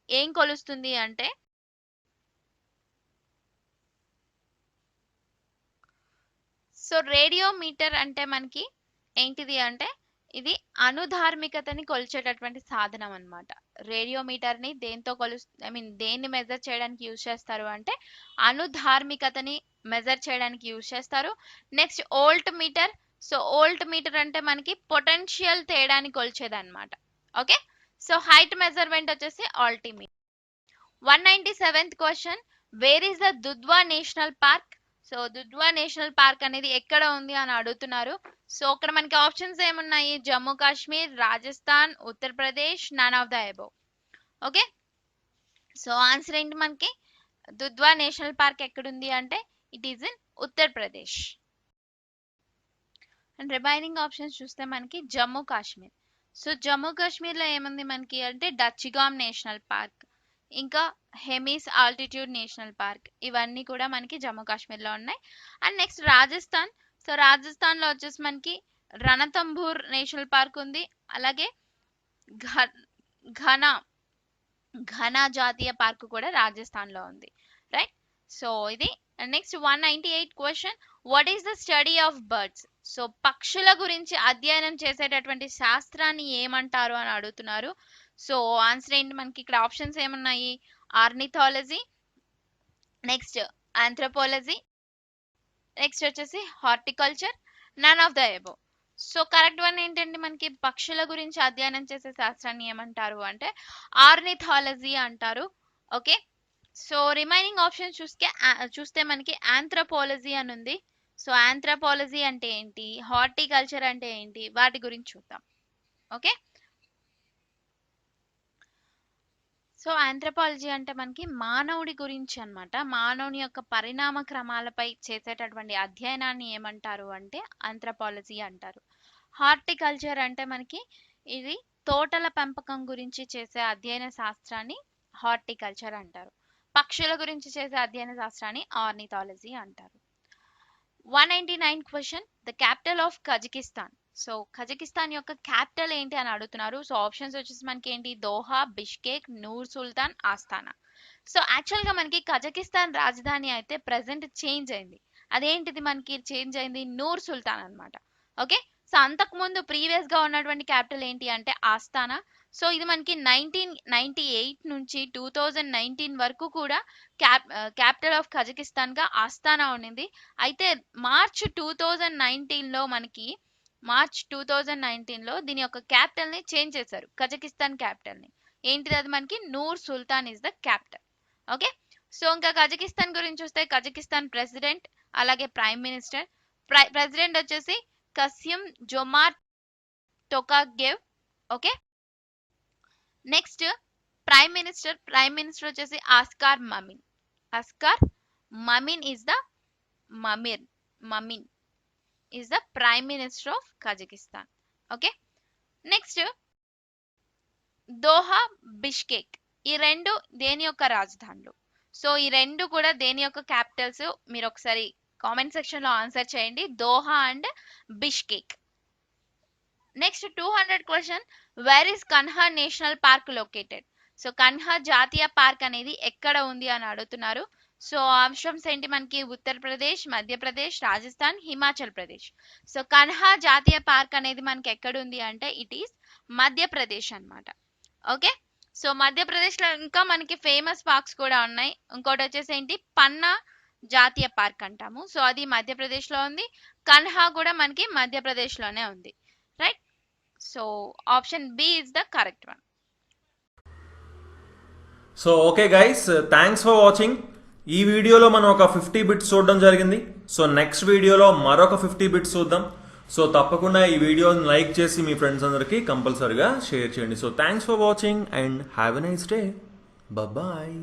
ఏం కొలుస్తుంది అంటే, సో రేడియోమీటర్ అంటే మనకి ఏంటిది అంటే ఇది అనుధార్మికతని కొలిచేటటువంటి సాధనం అన్నమాట. రేడియోమీటర్ ని దేంతో దేన్ని మెజర్ చేయడానికి యూజ్ చేస్తారు అంటే అనుధార్మికతని మెజర్ చేయడానికి యూజ్ చేస్తారు. Next voltmeter. So voltmeter అంటే మనకి పొటెన్షియల్ తేడాని కొలిచేది అనమాట. ఓకే, సో హైట్ మెజర్మెంట్ వచ్చేసి altimeter. 197th question, where is the Dudhwa national park. So Dudhwa national park అనేది ఎక్కడ ఉంది అని అడుగుతున్నారు. సో అక్కడ మనకి ఆప్షన్స్ ఏమున్నాయి, Jammu Kashmir, Rajasthan, Uttar Pradesh, none of the above. Okay, so answer ఏంటి మనకి, దుధ్వా నేషనల్ పార్క్ ఎక్కడుంది అంటే it is in Uttar Pradesh. And remaining options చూస్తే మనకి జమ్మూ కాశ్మీర్. సో జమ్మూ కాశ్మీర్ లో ఏముంది మనకి అంటే డచ్గామ్ నేషనల్ పార్క్, ఇంకా హెమిస్ ఆల్టిట్యూడ్ నేషనల్ పార్క్, ఇవన్నీ కూడా మనకి జమ్మూ కాశ్మీర్ లో ఉన్నాయి. And next Rajasthan. So Rajasthan లో వచ్చేసి మనకి రణతంబూర్ నేషనల్ పార్క్ ఉంది, అలాగే ఘనా జాతీయ పార్క్ కూడా రాజస్థాన్ లో ఉంది. రైట్, సో ఇది. Next 198 question, what is the study of birds. So పక్షుల గురించి అధ్యయనం చేసేటటువంటి శాస్త్రాన్ని ఏమంటారు అని అడుగుతున్నారు. సో ఆన్సర్ ఏంటి మనకి, ఇక్కడ ఆప్షన్స్ ఏమున్నాయి, ఆర్నిథాలజీ, నెక్స్ట్ ఆంథ్రోపాలజీ, నెక్స్ట్ వచ్చేసి horticulture, none of the above. So correct one ఏంటంటే మనకి పక్షుల గురించి అధ్యయనం చేసే శాస్త్రాన్ని ఏమంటారు అంటే ఆర్నిథాలజీ అంటారు. ఓకే, సో రిమైనింగ్ ఆప్షన్స్ చూస్తే మనకి ఆంథ్రోపాలజీ అని ఉంది. సో ఆంథ్రోపాలజీ అంటే ఏంటి, హార్టికల్చర్ అంటే ఏంటి, వాటి గురించి చూద్దాం. ఓకే, సో ఆంథ్రోపాలజీ అంటే మనకి మానవుడి గురించి అన్నమాట. మానవుని యొక్క పరిణామ క్రమాలపై చేసేటటువంటి అధ్యయనాన్ని ఏమంటారు అంటే ఆంథ్రోపాలజీ అంటారు. హార్టికల్చర్ అంటే మనకి ఇది తోటల పెంపకం గురించి చేసే అధ్యయన శాస్త్రాన్ని హార్టికల్చర్ అంటారు. పక్షుల గురించి చేసే అధ్యయన శాస్త్రాన్ని ఆర్నిథాలజీ అంటారు. 199 question, the capital of Kazakhstan. So Kazakhstan యొక్క క్యాపిటల్ ఏంటి అని అడుగుతున్నారు. సో ఆప్షన్స్ వచ్చేసి మనకి ఏంటి, దోహా, బిష్కేక్, నూర్ సుల్తాన్, ఆస్తానా. సో యాక్చువల్గా మనకి కజకిస్తాన్ రాజధాని అయితే ప్రెసెంట్ చేంజ్ అయింది. అదేంటిది మనకి చేంజ్ అయింది, నూర్ సుల్తాన్ అన్నమాట. ఓకే, సో అంతకుముందు ప్రీవియస్ గా ఉన్నటువంటి క్యాపిటల్ ఏంటి అంటే ఆస్తానా. సో ఇది మనకి 1998 నుంచి 2019 వరకు కూడా క్యాపిటల్ ఆఫ్ కజకిస్తాన్ గా ఆస్తానా ఉండింది. అయితే మార్చ్ 2019 లో దీని యొక్క క్యాపిటల్ ని చేంజ్ చేశారు, కజకిస్తాన్ క్యాపిటల్ ని. ఏంటిది అది మనకి Nur Sultan is the capital. Okay, so ఇంకా కజకిస్తాన్ గురించి చూస్తే కజకిస్తాన్ ప్రెసిడెంట్ అలాగే ప్రైమ్ మినిస్టర్. ప్రెసిడెంట్ వచ్చేసి Kassym Jomart Tokayev. Okay, next prime minister వచ్చేసి Askar Mamin is the prime minister of Kazakhstan. Okay, next Doha, Bishkek, ఈ రెండు దేని యొక్క రాజధానులు? సో ఈ రెండు కూడా దేని యొక్క క్యాపిటల్స్? మీరు ఒకసారి కామెంట్ సెక్షన్ లో ఆన్సర్ చేయండి, Doha and Bishkek. Next 200 question, where is Kanha national park located? So Kanha జాతీయ పార్క్ అనేది ఎక్కడ ఉంది అని అడుగుతున్నారు. సో ఆప్షన్స్ ఏంటి మనకి, ఉత్తరప్రదేశ్, మధ్యప్రదేశ్, రాజస్థాన్, హిమాచల్ ప్రదేశ్. సో కన్హా జాతీయ పార్క్ అనేది మనకి ఎక్కడ ఉంది అంటే ఇట్ ఈస్ మధ్యప్రదేశ్ అన్నమాట. ఓకే, సో మధ్యప్రదేశ్ లో ఇంకా మనకి ఫేమస్ పార్క్స్ కూడా ఉన్నాయి. ఇంకోటి వచ్చేసి ఏంటి, పన్నా జాతీయ పార్క్ అంటాము. సో అది మధ్యప్రదేశ్ లో ఉంది. కన్హా కూడా మనకి మధ్యప్రదేశ్ లోనే ఉంది. Right, so option B is the correct one. So okay guys, thanks for watching. ఈ వీడియోలో మనం ఒక 50 బిట్స్ చూడడం జరిగింది. సో నెక్స్ట్ వీడియోలో మరొక 50 బిట్స్ చూద్దాం. సో తప్పకుండా ఈ వీడియోని లైక్ చేసి మీ ఫ్రెండ్స్ అందరికీ కంపల్సరీగా షేర్ చేయండి. So thanks for watching and have a nice day. Bye.